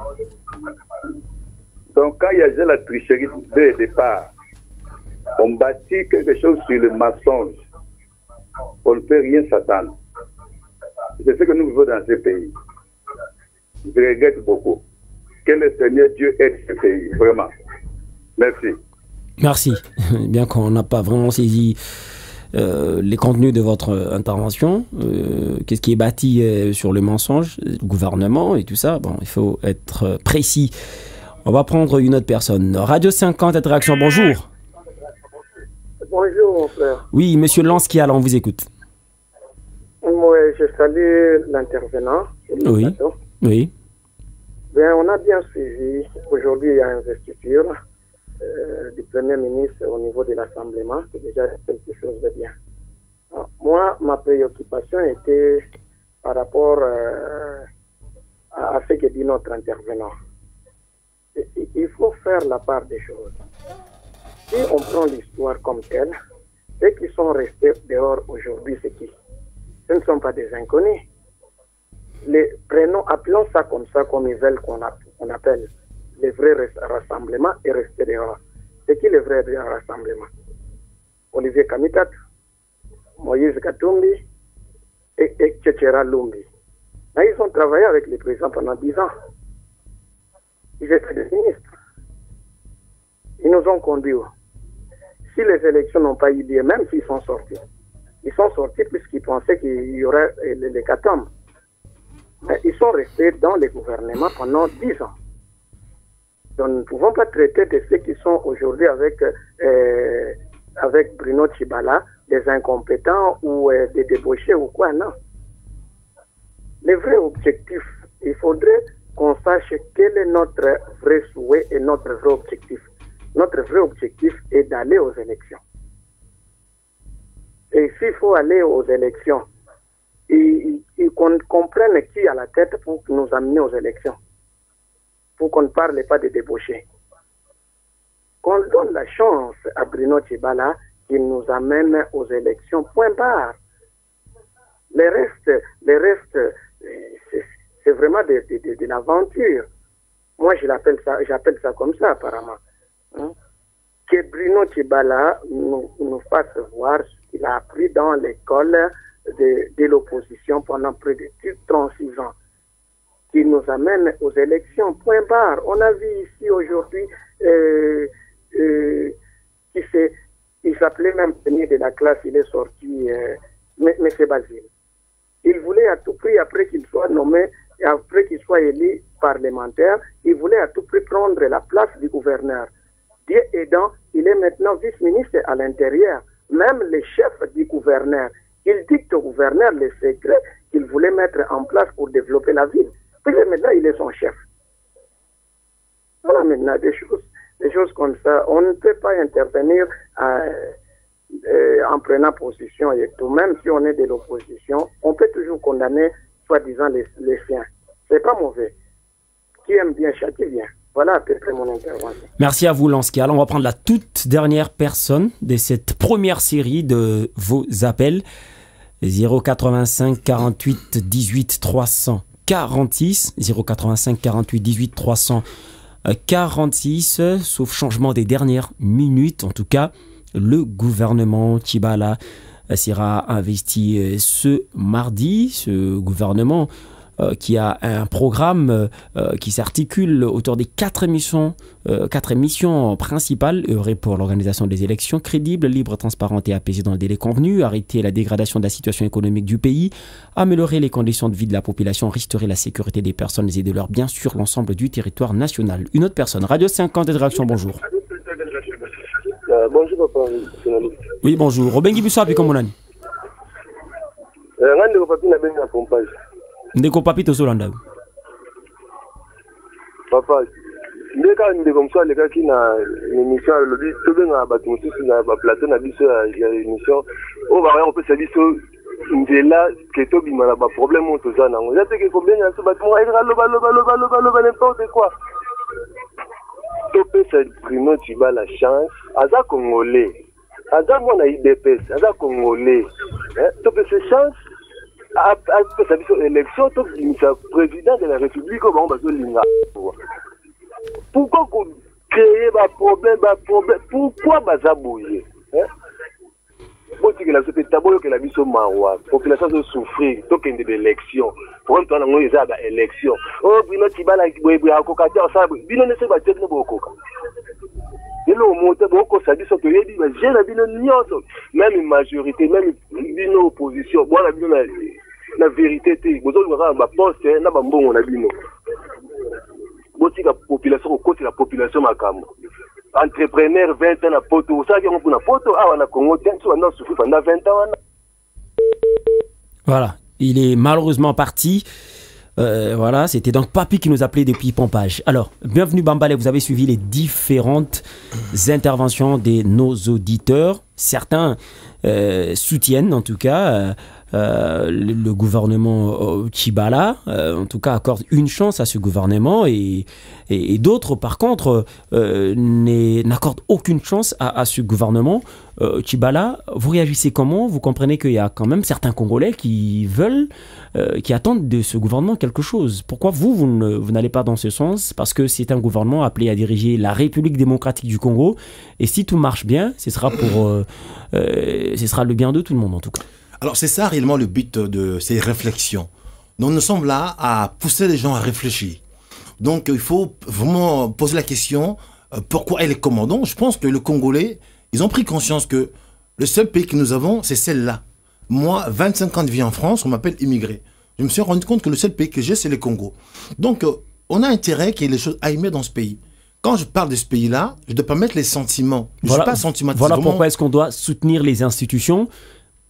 Donc, quand il y a la tricherie dès le départ, on bâtit quelque chose sur le mensonge. On ne peut rien s'attendre. C'est ce que nous vivons dans ce pays. Je regrette beaucoup. Que le Seigneur Dieu aide ce pays, vraiment. Merci. Merci. Bien qu'on n'a pas vraiment saisi les contenus de votre intervention, qu'est-ce qui est bâti sur le mensonge, le gouvernement et tout ça, bon, il faut être précis. On va prendre une autre personne. Radio 50 Interaction, bonjour. Bonjour, mon frère. Oui, monsieur Lansquial, on vous écoute. Moi, je salue l'intervenant. Oui. Oui. Bien, on a bien suivi. Aujourd'hui, il y a une investiture du Premier ministre au niveau de l'Assemblement. C'est déjà quelque chose de bien. Alors, moi, ma préoccupation était par rapport à ce que dit notre intervenant. Il faut faire la part des choses. Si on prend l'histoire comme telle, ceux qui sont restés dehors aujourd'hui, c'est qui? Ce ne sont pas des inconnus. Appelons ça comme ils veulent qu'on appelle les vrais rassemblements et rester dehors. C'est qui les vrais rassemblements? Olivier Kamitat, Moïse Katumbi et Tchétchéra Lumbi. Là, ils ont travaillé avec les présidents pendant 10 ans. Ils étaient des ministres. Ils nous ont conduits. Si les élections n'ont pas eu lieu, même s'ils sont sortis, ils sont sortis puisqu'ils pensaient qu'il y aurait l'hécatombe. Mais ils sont restés dans les gouvernements pendant 10 ans. Donc nous ne pouvons pas traiter de ceux qui sont aujourd'hui avec Bruno Tshibala des incompétents ou des débauchés ou quoi, non. Les vrais objectifs, il faudrait qu'on sache quel est notre vrai souhait et notre vrai objectif. Notre vrai objectif est d'aller aux élections. Et s'il faut aller aux élections, qu'on comprenne qui a la tête pour nous amener aux élections. Pour qu'on ne parle pas de débauchés. Qu'on donne la chance à Bruno Tshibala qu'il nous amène aux élections. Point barre. Les restes, c'est vraiment de l'aventure. Moi, j'appelle ça comme ça, apparemment. Hein? Que Bruno Tshibala nous fasse voir ce qu'il a appris dans l'école de l'opposition pendant près de 36 ans. Qu'il nous amène aux élections. Point barre. On a vu ici aujourd'hui il s'appelait même premier de la classe, il est sorti, M. Basile. Il voulait à tout prix, après qu'il soit nommé, et après qu'il soit élu parlementaire, il voulait à tout prix prendre la place du gouverneur. Dieu aidant, il est maintenant vice-ministre à l'intérieur. Même le chef du gouverneur, il dicte au gouverneur les secrets qu'il voulait mettre en place pour développer la ville. Puis maintenant, il est son chef. Voilà maintenant des choses comme ça. On ne peut pas intervenir en prenant position et tout. Même si on est de l'opposition, on peut toujours condamner, soi-disant, les siens. C'est pas mauvais. Qui aime bien châtie bien. Voilà à peu près mon intervention. Merci à vous, Lansky. Alors, on va prendre la toute dernière personne de cette première série de vos appels. 085 48 18 346. 085 48 18 346. Sauf changement des dernières minutes. En tout cas, le gouvernement Tchibala sera investi ce mardi. Ce gouvernement qui a un programme qui s'articule autour des quatre missions principales, œuvrer pour l'organisation des élections crédibles, libres, transparentes et apaisées dans le délai convenu, arrêter la dégradation de la situation économique du pays, améliorer les conditions de vie de la population, restaurer la sécurité des personnes et de leurs biens sur l'ensemble du territoire national. Une autre personne, Radio 50 Réaction, bonjour. Bonjour papa. Oui, bonjour. Obengi biso api komonani? Ngande ko papi na benga pompage. Ndeko papi to solanda. Papa, ndeka ndeko mso aleka ki na émission lobby to benga batu mususu na ba plateau na biso ya émission. O ba on peut se biso ndela ke to bima na ba problème on to za nango. Ya te ke ko benga so batu mo ira loba n'importe quoi. To peut s'exprimer Tchibala la chance. Aza Congolais. Aza mwana IDPS. Aza Congolais. To peut se chance. Après sa élection, le président de la République, on va se linga. Pourquoi créer un problème? Pourquoi bazabouiller? Bon, tu que la société tabou que la vie se maroua, population se souffrir, tant qu'il y a des élections. Pour toi, on a des élections. Oh, Bruno Tchibala, il a coca, ça, Bruno ne sait pas si on a coca. Et là, on monte beaucoup, ça dit que j'ai la Bruno même une majorité, même une opposition. Bon, la vérité, vous avez un poste, n'a pas bon, on a dit non. Bon, si la population, au côté de la population, ma cam. Entrepreneur, 20 ans, à Poto, ça, on a Poto, on a Congo, on a souffert pendant 20 ans. Voilà, il est malheureusement parti. Voilà, c'était donc Papi qui nous appelait depuis Pompage. Alors, bienvenue Bambale, vous avez suivi les différentes interventions de nos auditeurs. Certains soutiennent en tout cas le gouvernement Tchibala, en tout cas accorde une chance à ce gouvernement et d'autres par contre n'accordent aucune chance à ce gouvernement Tchibala. Vous réagissez comment? Vous comprenez qu'il y a quand même certains Congolais qui veulent, qui attendent de ce gouvernement quelque chose. Pourquoi vous n'allez pas dans ce sens? Parce que c'est un gouvernement appelé à diriger la République démocratique du Congo et si tout marche bien, ce sera le bien de tout le monde en tout cas. Alors c'est ça réellement le but de ces réflexions. Donc nous sommes là à pousser les gens à réfléchir. Donc il faut vraiment poser la question, pourquoi elle est commandant? Je pense que les Congolais, ils ont pris conscience que le seul pays que nous avons, c'est celle-là. Moi, 25 ans de vie en France, on m'appelle immigré. Je me suis rendu compte que le seul pays que j'ai, c'est le Congo. Donc on a intérêt qu'il y ait les choses à aimer dans ce pays. Quand je parle de ce pays-là, je ne dois pas mettre les sentiments. Je ne suis pas sentimentaliste. Voilà pourquoi est-ce qu'on doit soutenir les institutions.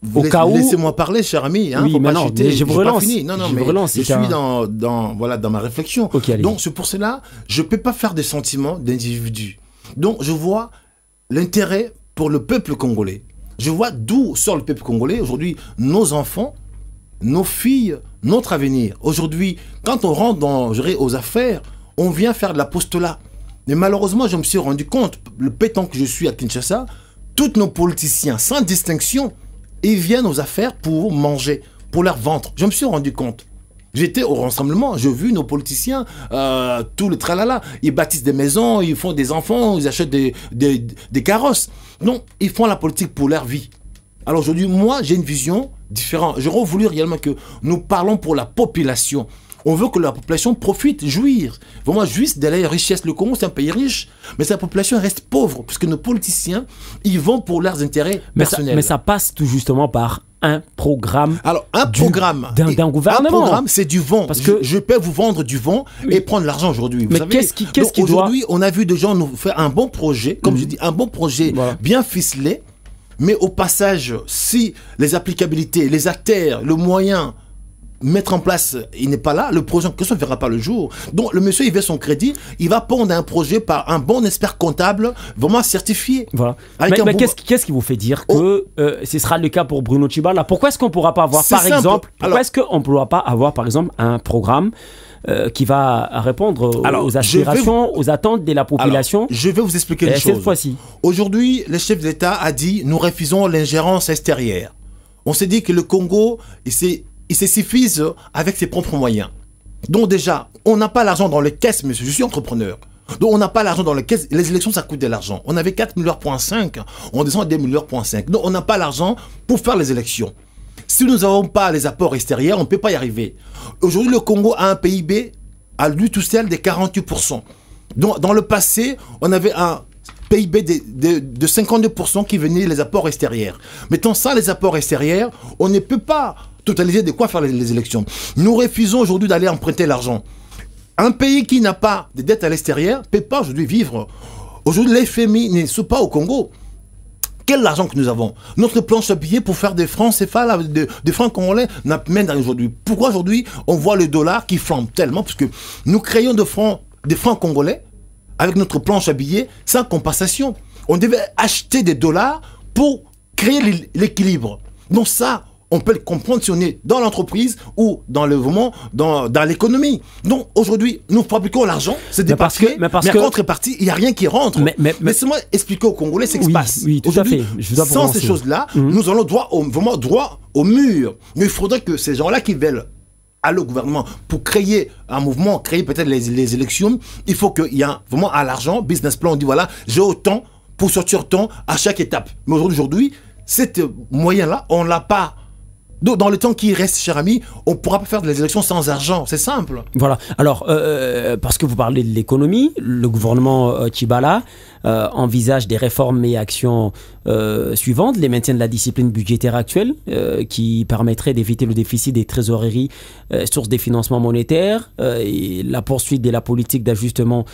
Laissez-moi parler, cher ami. Hein, oui, mais non, je vous relance. Je suis dans ma réflexion. Okay, donc, c'est pour cela, je ne peux pas faire des sentiments d'individus. Donc, je vois l'intérêt pour le peuple congolais. Je vois d'où sort le peuple congolais. Aujourd'hui, nos enfants, nos filles, notre avenir. Aujourd'hui, quand on rentre aux affaires, on vient faire de l'apostolat. Mais malheureusement, je me suis rendu compte, le pétant que je suis à Kinshasa, tous nos politiciens, sans distinction, ils viennent aux affaires pour manger, pour leur ventre. Je me suis rendu compte. J'étais au rassemblement, j'ai vu nos politiciens, tout le tralala. Ils bâtissent des maisons, ils font des enfants, ils achètent des carrosses. Non, ils font la politique pour leur vie. Alors aujourd'hui, moi, j'ai une vision différente. J'aurais voulu réellement que nous parlons pour la population. On veut que la population profite, jouir. Vraiment, jouisse de la richesse. Le Congo, c'est un pays riche, mais sa population reste pauvre, puisque nos politiciens, ils vont pour leurs intérêts personnels. Mais ça passe tout justement par un programme. Alors, un programme d'un gouvernement. Un programme, c'est du vent. Parce que je peux vous vendre du vent et prendre l'argent aujourd'hui. Mais qu'est-ce qui doit... Aujourd'hui, on a vu des gens nous faire un bon projet, comme je dis, un bon projet bien ficelé, mais au passage, si les applicabilités, les artères, le moyen mettre en place, il n'est pas là, le projet en question ne verra pas le jour. Donc le monsieur, il veut son crédit, il va pondre un projet par un bon expert comptable vraiment certifié. Voilà. Mais qu'est-ce qui vous fait dire que ce sera le cas pour Bruno Tshibala? Pourquoi est-ce qu'on ne pourra pas avoir, par exemple, un programme qui va répondre aux aspirations, aux attentes de la population? Alors, je vais vous expliquer les choses. Cette fois-ci. Aujourd'hui, le chef d'État a dit, nous refusons l'ingérence extérieure. On s'est dit que le Congo, il se suffise avec ses propres moyens. Donc déjà, on n'a pas l'argent dans les caisses, monsieur, je suis entrepreneur. Donc on n'a pas l'argent dans les caisses, les élections ça coûte de l'argent. On avait 4,5 milliards, on descend à 2,5 milliards. Donc on n'a pas l'argent pour faire les élections. Si nous n'avons pas les apports extérieurs, on ne peut pas y arriver. Aujourd'hui, le Congo a un PIB à lui tout seul de 48%. Donc dans le passé, on avait un PIB de 52% qui venait des apports extérieurs. Mettons ça, les apports extérieurs, on ne peut pas totaliser de quoi faire les élections. Nous refusons aujourd'hui d'aller emprunter l'argent. Un pays qui n'a pas de dettes à l'extérieur ne peut pas aujourd'hui vivre. Aujourd'hui, l'FMI n'est pas au Congo. Quel argent que nous avons? Notre planche à billets pour faire des francs CFA, des francs congolais, n'a même aujourd'hui. Pourquoi aujourd'hui on voit le dollar qui flambe tellement? Parce que nous créons des francs congolais avec notre planche à billets sans compensation. On devait acheter des dollars pour créer l'équilibre. Donc ça, on peut le comprendre si on est dans l'entreprise ou dans le moment, dans l'économie. Donc aujourd'hui, nous fabriquons l'argent, c'est des papiers, mais en contrepartie, il n'y a rien qui rentre. Laissez-moi expliquer aux Congolais ce qui se passe. Oui, tout à fait. Sans ces choses-là, nous allons vraiment droit au mur. Mais il faudrait que ces gens-là qui veulent aller au gouvernement pour créer un mouvement, créer peut-être les élections, il faut qu'il y ait vraiment à l'argent, business plan, on dit voilà, j'ai autant pour sortir autant à chaque étape. Mais aujourd'hui, cet moyen-là, on ne l'a pas. Donc, dans le temps qui reste, cher ami, on ne pourra pas faire des élections sans argent. C'est simple. Voilà. Alors, parce que vous parlez de l'économie, le gouvernement Tshibala envisage des réformes et actions suivantes. Les maintiens de la discipline budgétaire actuelle qui permettrait d'éviter le déficit des trésoreries, source des financements monétaires, et la poursuite de la politique d'ajustement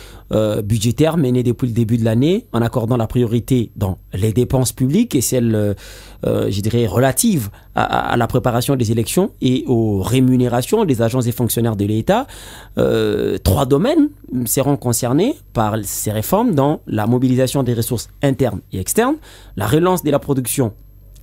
budgétaire menée depuis le début de l'année en accordant la priorité dans les dépenses publiques et celles, je dirais, relatives à la préparation des élections et aux rémunérations des agents et fonctionnaires de l'État. 3 domaines seront concernés par ces réformes, dans la mobilisation des ressources internes et externes, la relance de la production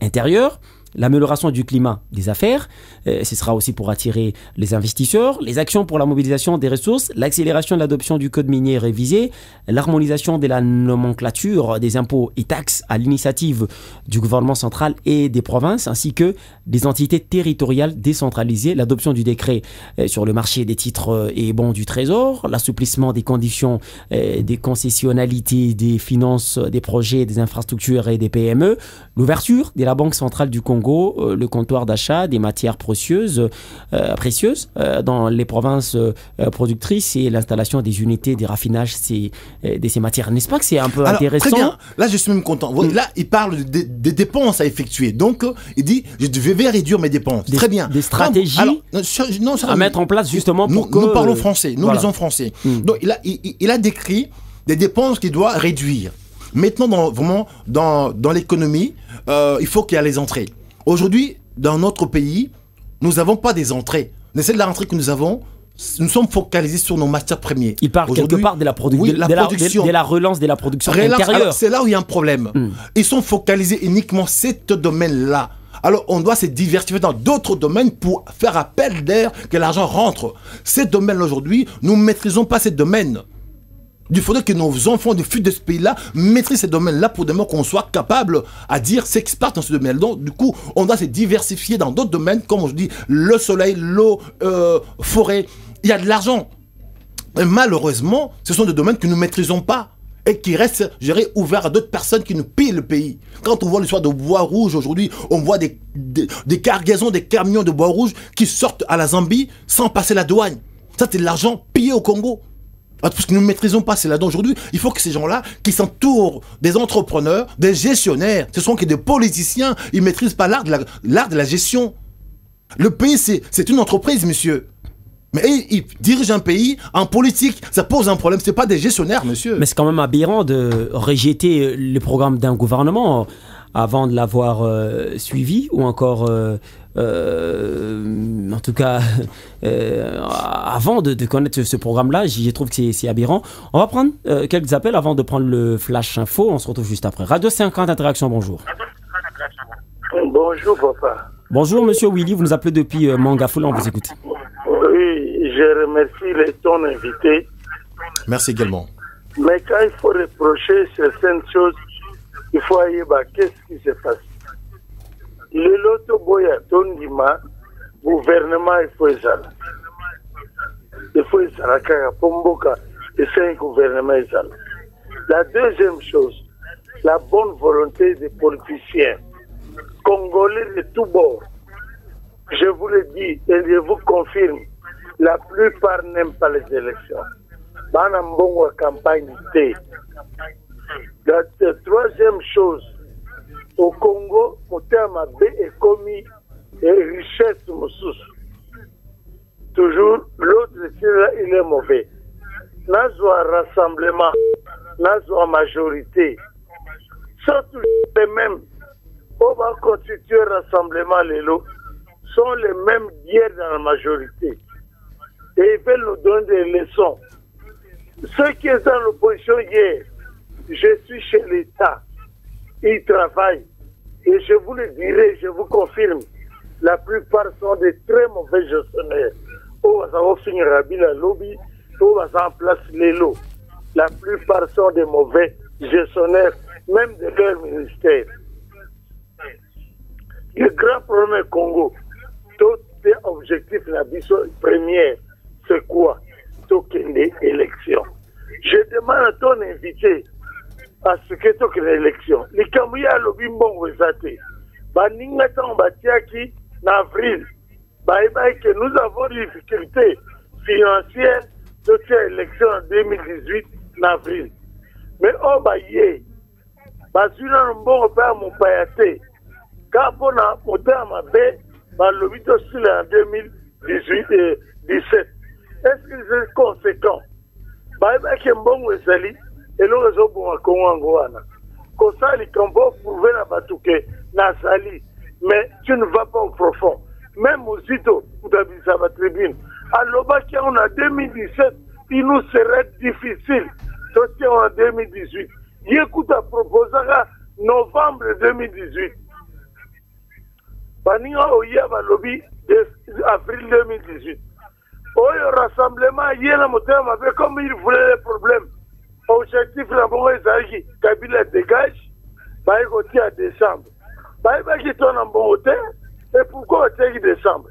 intérieure, l'amélioration du climat des affaires, ce sera aussi pour attirer les investisseurs, les actions pour la mobilisation des ressources, l'accélération de l'adoption du code minier révisé, l'harmonisation de la nomenclature des impôts et taxes à l'initiative du gouvernement central et des provinces, ainsi que des entités territoriales décentralisées, l'adoption du décret sur le marché des titres et bons du Trésor, l'assouplissement des conditions des concessionnalités des finances des projets, des infrastructures et des PME, l'ouverture de la Banque centrale du Congo, le comptoir d'achat des matières précieuses dans les provinces productrices et l'installation des unités de raffinage de ces matières. N'est-ce pas que c'est un peu intéressant? Très bien. Là, je suis même content. Là, il parle des dépenses à effectuer. Donc, il dit, je vais réduire mes dépenses. Très bien. Des stratégies à mettre en place justement pour que... Nous parlons français. Nous lisons français. Donc, il a décrit des dépenses qu'il doit réduire. Maintenant, vraiment, dans l'économie, il faut qu'il y ait les entrées. Aujourd'hui, dans notre pays, nous n'avons pas des entrées. Mais celle de la rentrée que nous avons, nous sommes focalisés sur nos matières premières. Il parle quelque part de la production. De la relance de la production intérieure. C'est là où il y a un problème. Ils sont focalisés uniquement sur ce domaine-là. Alors, on doit se diversifier dans d'autres domaines pour faire appel d'air que l'argent rentre. Ces domaines-là, aujourd'hui, nous ne maîtrisons pas ces domaines. Il faudrait que nos enfants du futur de ce pays-là maîtrisent ces domaines-là pour demain qu'on soit capable à dire s'expert dans ce domaine. Donc, du coup, on doit se diversifier dans d'autres domaines, comme je dis, le soleil, l'eau, forêt. Il y a de l'argent. Et malheureusement, ce sont des domaines que nous ne maîtrisons pas et qui restent, je dirais, ouverts à d'autres personnes qui nous pillent le pays. Quand on voit l'histoire de bois rouge aujourd'hui, on voit des cargaisons, des camions de bois rouge qui sortent à la Zambie sans passer la douane. Ça, c'est de l'argent pillé au Congo. Parce que nous ne maîtrisons pas cela. Donc aujourd'hui, il faut que ces gens-là, qui s'entourent des entrepreneurs, des gestionnaires, ce sont que des politiciens, ils ne maîtrisent pas l'art de la gestion. Le pays, c'est une entreprise, monsieur. Mais ils dirigent un pays en politique, ça pose un problème. Ce n'est pas des gestionnaires, monsieur. Mais c'est quand même aberrant de rejeter le programme d'un gouvernement avant de l'avoir suivi, ou encore, en tout cas, avant de connaître ce programme-là, je trouve que c'est aberrant. On va prendre quelques appels avant de prendre le flash info. On se retrouve juste après. Radio 50 Interaction, bonjour. Bonjour, papa. Bonjour, monsieur Willy, vous nous appelez depuis Mangafoula, on vous écoute. Oui, je remercie ton invité. Merci également. Mais quand il faut reprocher certaines choses, il faut aller voir qu'est-ce qui se passe. Le loto boya tondima, gouvernement il faut ça. Il faut ça car pomboka et c'est un gouvernement ça. La deuxième chose, la bonne volonté des politiciens congolais de tous bords. Je vous le dis et je vous confirme, la plupart n'aiment pas les élections. Bana mbongo campagne T. La troisième chose, au Congo, Motema B est commis et richesse moussous. Toujours, l'autre, il est mauvais. Nazwa rassemblement, Nazwa majorité. Sont toujours les mêmes. On va constituer rassemblement, les lots, sont les mêmes hier dans la majorité. Et ils veulent nous donner des leçons. Ceux qui étaient dans l'opposition hier, je suis chez l'État. Ils travaillent. Et je vous le dirai, je vous confirme, la plupart sont des très mauvais gestionnaires. On va finir à la lobby, on va en place les lots. La plupart sont des mauvais gestionnaires, même de leur ministère. Le grand problème au Congo, tout est objectif, la mission première, c'est quoi? Token d'élection. Je demande à ton invité à ce que token d'élection. Les Kamouya lobby mbongo ezate. Baninga tan batiaki en avril. Que nous avons des difficultés financières de cette élection en 2018 en avril. Mais oh baye, bazuna mbongo pa mon payate. Quand on a monté à ma baie, le 8 aussi en 2018 et 2017. Est-ce que c'est conséquent? Que mbongo ezali, et le réseau bon à Congo-Angoana. Comme ça, les camps prouver la batouke, Nazali. Mais tu ne vas pas au profond. Même aux Zito, vous avez vu ça à la tribune. Alors, on a 2017, il nous serait difficile. C'était en 2018. Il écoute à proposer novembre 2018. Baninga Oyaba lobby avril 2018. Au rassemblement, il y a un comme il voulait les problèmes. Objectif, la bonne est Kabila dégage, il côté à décembre. Il qui tourne en bon hôtel. Et pourquoi au décembre?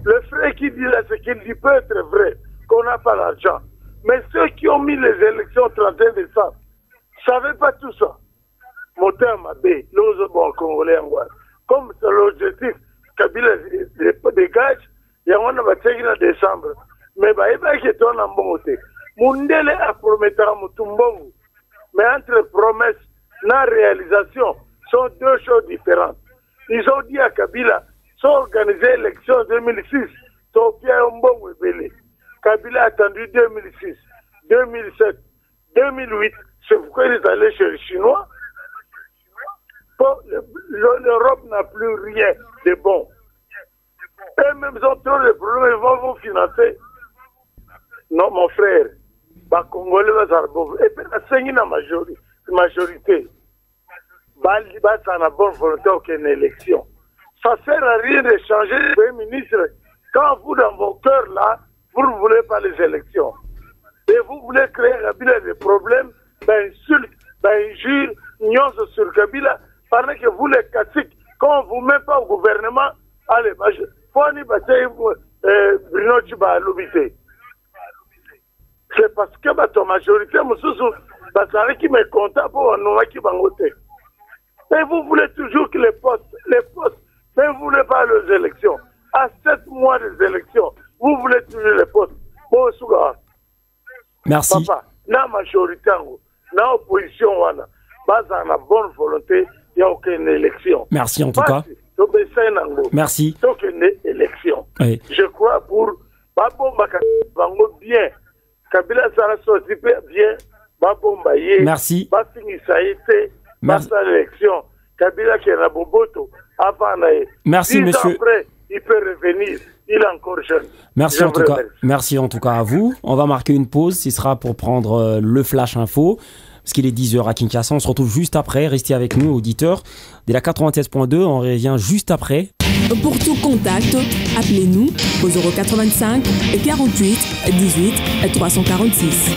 Le frère qui dit là, c'est qu'il dit peut être vrai, qu'on n'a pas l'argent. Mais ceux qui ont mis les élections au 31 décembre, ne savaient pas tout ça. Moteur Mabé, l'ose bon Congolais en Guadeloupe. Comme c'est l'objectif, Kabila dégage, il y a un bâtiment en décembre. Mais il qui tourne en bon hôtel. Mundele a promis à Mutumbongo. Mais entre promesses et réalisation sont deux choses différentes. Ils ont dit à Kabila, sont organisées l'élection en 2006, sont Pierre Mbongo et Belé. Kabila a attendu 2006, 2007, 2008. C'est pourquoi il est allé chez les Chinois. L'Europe n'a plus rien de bon. Eux-mêmes ont trop de problèmes, ils vont vous financer. Non, mon frère. Congolais va s'arbover. Et puis, la majorité. Ça n'a bonne volonté aucune élection. Ça ne sert à rien de changer de Premier ministre quand vous, dans vos cœurs, là, vous ne voulez pas les élections. Et vous voulez créer Kabila des problèmes, insulte, injure, nuance sur Kabila, pendant que vous, les caciques, quand on ne vous met pas au gouvernement, allez, faut aller Bruno Tchiba à l'obité. C'est parce que ton majorité, c'est qui me compte pour nous qui va voter. Et vous voulez toujours que les postes, mais vous ne voulez pas les élections. À 7 mois des élections, vous voulez toujours les postes. Bon, merci. Papa, la majorité, la opposition, basée la bonne volonté, il n'y a aucune élection. Merci en tout cas. Merci. Élection. Oui. Je crois pour bien. Kabila Sara bien. Merci. L'élection. Kabila qui est à Boboto, merci, monsieur. Après, il peut revenir. Il est encore jeune. Merci en tout cas. Merci en tout cas à vous. On va marquer une pause. Ce sera pour prendre le flash info. Parce qu'il est 10h à Kinshasa. On se retrouve juste après. Restez avec nous, auditeurs. De la 96.2, on revient juste après. Pour tout contact, appelez-nous au 085 48 18 346.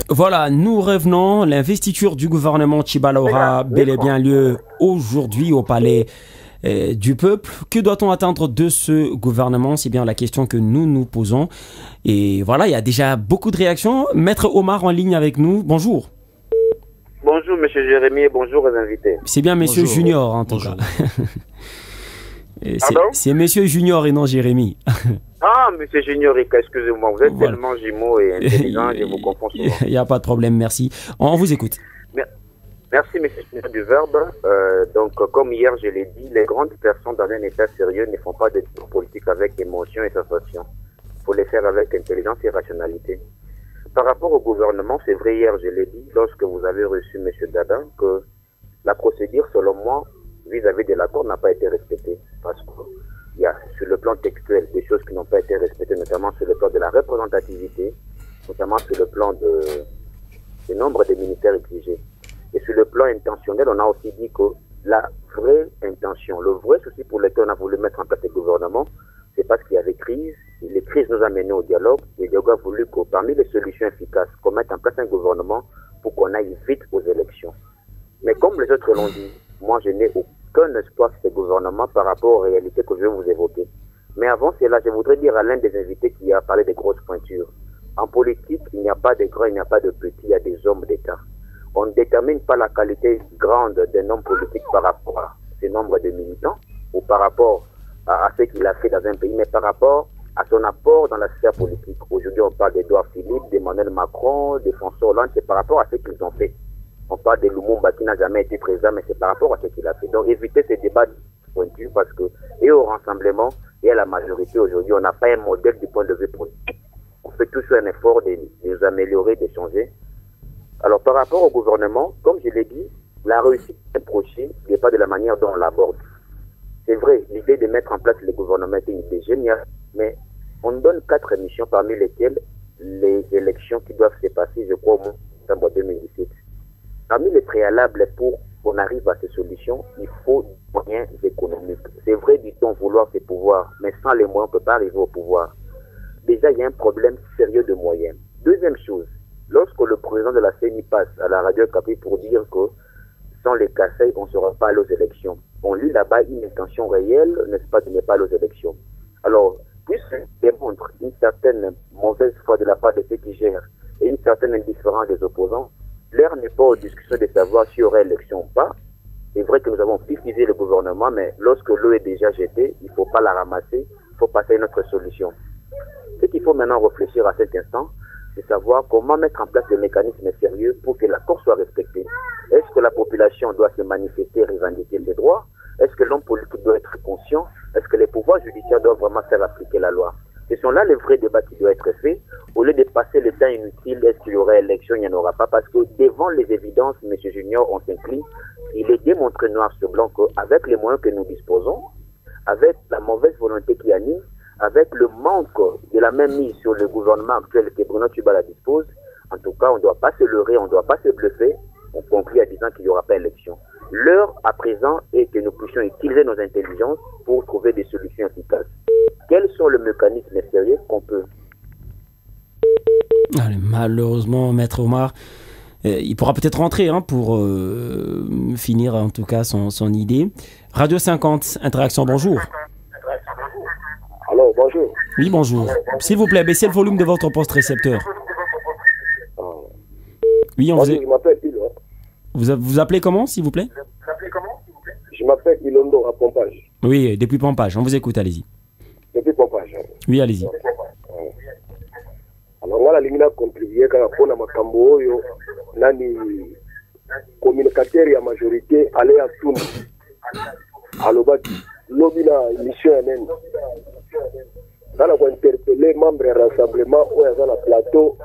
Voilà, nous revenons. L'investiture du gouvernement Tchibala aura bel et bien lieu aujourd'hui au palais du peuple. Que doit-on attendre de ce gouvernement? C'est bien la question que nous nous posons. Et voilà, il y a déjà beaucoup de réactions. Maître Omar en ligne avec nous. Bonjour. Bonjour, monsieur Jérémy, et bonjour aux invités. C'est bien monsieur Bonjour. Junior, en tout cas. C'est monsieur Junior et non Jérémy. Ah, monsieur Junior, excusez-moi, vous êtes tellement jumeau et intelligent, je vous confonds souvent. Il n'y a pas de problème, merci. On vous écoute. Merci, monsieur Junior, du verbe. Donc, comme hier, je l'ai dit, les grandes personnes dans un état sérieux ne font pas de politique avec émotion et sensation. Il faut les faire avec intelligence et rationalité. Par rapport au gouvernement, c'est vrai, hier, je l'ai dit, lorsque vous avez reçu M. Dada, que la procédure, selon moi, vis-à-vis de l'accord, n'a pas été respectée. Parce qu'il y a, sur le plan textuel, des choses qui n'ont pas été respectées, notamment sur le plan de la représentativité, notamment sur le plan du nombre de ministères exigés. Et sur le plan intentionnel, on a aussi dit que la vraie intention, le vrai souci pour lequel on a voulu mettre en place le gouvernement, c'est parce qu'il y avait crise. Les crises nous ont menés au dialogue. Et Dialogue a voulu que parmi les solutions efficaces, qu'on mette en place un gouvernement pour qu'on aille vite aux élections. Mais comme les autres l'ont dit, moi je n'ai aucun espoir sur ce gouvernement par rapport aux réalités que je vais vous évoquer. Mais avant cela, je voudrais dire à l'un des invités qui a parlé des grosses pointures. En politique, il n'y a pas de grands, il n'y a pas de petits, il y a des hommes d'État. On ne détermine pas la qualité grande d'un homme politique par rapport à ses nombres de militants ou par rapport à ce qu'il a fait dans un pays, mais par rapport à son apport dans la sphère politique. Aujourd'hui, on parle d'Edouard Philippe, d'Emmanuel Macron, de François Hollande, c'est par rapport à ce qu'ils ont fait. On parle de Lumumba qui n'a jamais été présent, mais c'est par rapport à ce qu'il a fait. Donc, évitez ces débats pointus parce que, et au Rassemblement, et à la majorité aujourd'hui, on n'a pas un modèle du point de vue politique. On fait toujours un effort de nous améliorer, de changer. Alors, par rapport au gouvernement, comme je l'ai dit, la réussite est prochaine, n'est pas de la manière dont on l'aborde. C'est vrai, l'idée de mettre en place le gouvernement est une idée géniale, mais on donne 4 missions parmi lesquelles les élections qui doivent se passer, je crois, au mois de septembre 2017. Parmi les préalables pour qu'on arrive à ces solutions, il faut des moyens économiques. C'est vrai, dit-on, vouloir ses pouvoirs, mais sans les moyens, on ne peut pas arriver au pouvoir. Déjà, il y a un problème sérieux de moyens. Deuxième chose, lorsque le président de la CENI passe à la radio Capi pour dire que sans les Kassai, on ne sera pas allé aux élections. On lit là-bas une intention réelle, n'est-ce pas, de ne pas aller aux élections. Alors, puisque démontre une certaine mauvaise foi de la part de ceux qui gèrent et une certaine indifférence des opposants, l'heure n'est pas aux discussions de savoir s'il y aurait élection ou pas. C'est vrai que nous avons fixé le gouvernement, mais lorsque l'eau est déjà jetée, il ne faut pas la ramasser, il faut passer à une autre solution. Ce qu'il faut maintenant réfléchir à cet instant, c'est savoir comment mettre en place des mécanismes sérieux pour que l'accord soit respecté. Est-ce que la population doit se manifester, revendiquer ses droits? Est-ce que l'homme politique doit être conscient? Est-ce que les pouvoirs judiciaires doivent vraiment faire appliquer la loi? Ce sont là les vrais débats qui doivent être faits. Au lieu de passer le temps inutile, est-ce qu'il y aura élection, il n'y en aura pas? Parce que devant les évidences, M. Junior, on s'incline. Il est démontré noir sur blanc qu'avec les moyens que nous disposons, avec la mauvaise volonté qui anime, avec le manque de la même mise sur le gouvernement actuel que Bruno Tchibala dispose, en tout cas, on ne doit pas se leurrer, on ne doit pas se bluffer. On conclut en disant qu'il n'y aura pas élection. L'heure à présent est que nous puissions utiliser nos intelligences pour trouver des solutions efficaces. Quels sont les mécanismes sérieux qu'on peut? Allez, malheureusement, Maître Omar, il pourra peut-être rentrer pour finir en tout cas son idée. Radio 50, Interaction, bonjour. Alors, bonjour. Oui, bonjour. S'il vous plaît, baissez le volume de votre poste récepteur. Oui, on bonjour, je m'appelle Ilo. Vous appelez comment, s'il vous plaît? Je m'appelle Ilondo à Pompage. Oui, depuis Pompage, on vous écoute, allez-y. Depuis Pompage. Oui, allez-y. Alors, moi, la ligne a contribué pour la Makambo, nani communicateur et la majorité aller à tout. Alors, lobby la mission nana kointerpele membre ya rassemblement oyo aza na plateau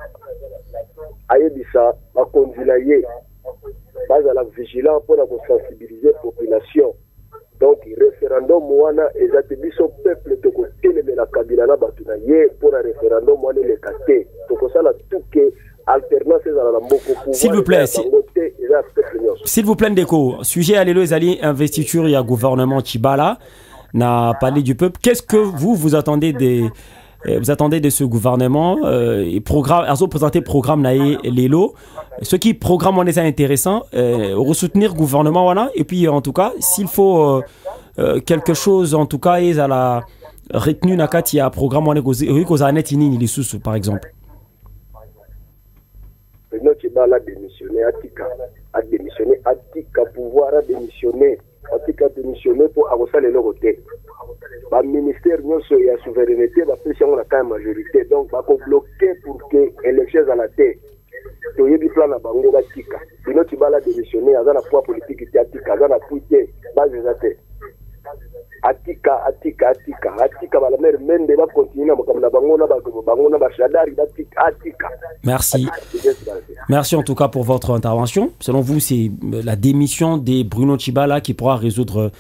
ayebisa bakonzi na ye bazala vigilant mpona kosensibilize population. Donc référendum wana eza te biso peuple tokotelemela kabila na bato na ye mpona référendum wana eleka te tokosala tuke alternance ezala na mboko pouvoir. S'il vous plaît Ndeko, sujet à l'élo ezali investiture ya gouvernement Tshibala na parler du peuple. Qu'est-ce que vous attendez de ce gouvernement programme azo présenter programme na l'élo, ce qui programme on est intéressant soutenir gouvernement wana, et puis en tout cas s'il faut quelque chose en tout cas est à la retenue na kati ya programme on est ko za net nini lisusu par exemple. Président Tshibala démissionné a démissionné pouvoir a démissionné pour avoir le côté. Le ministère de la souveraineté va faire la majorité, donc va bloquer pour que l'élection à la tête. Il y a des plans à Bango Atika. Président Tshibala démissionné, il y a la poids politique qui est Atika, il y a la pouille, base des athées. Atika, la mère Mende va continuer à Bango na Bashadari, Atika. Merci. Merci en tout cas pour votre intervention. Selon vous, c'est la démission de Bruno Tshibala qui pourra résoudre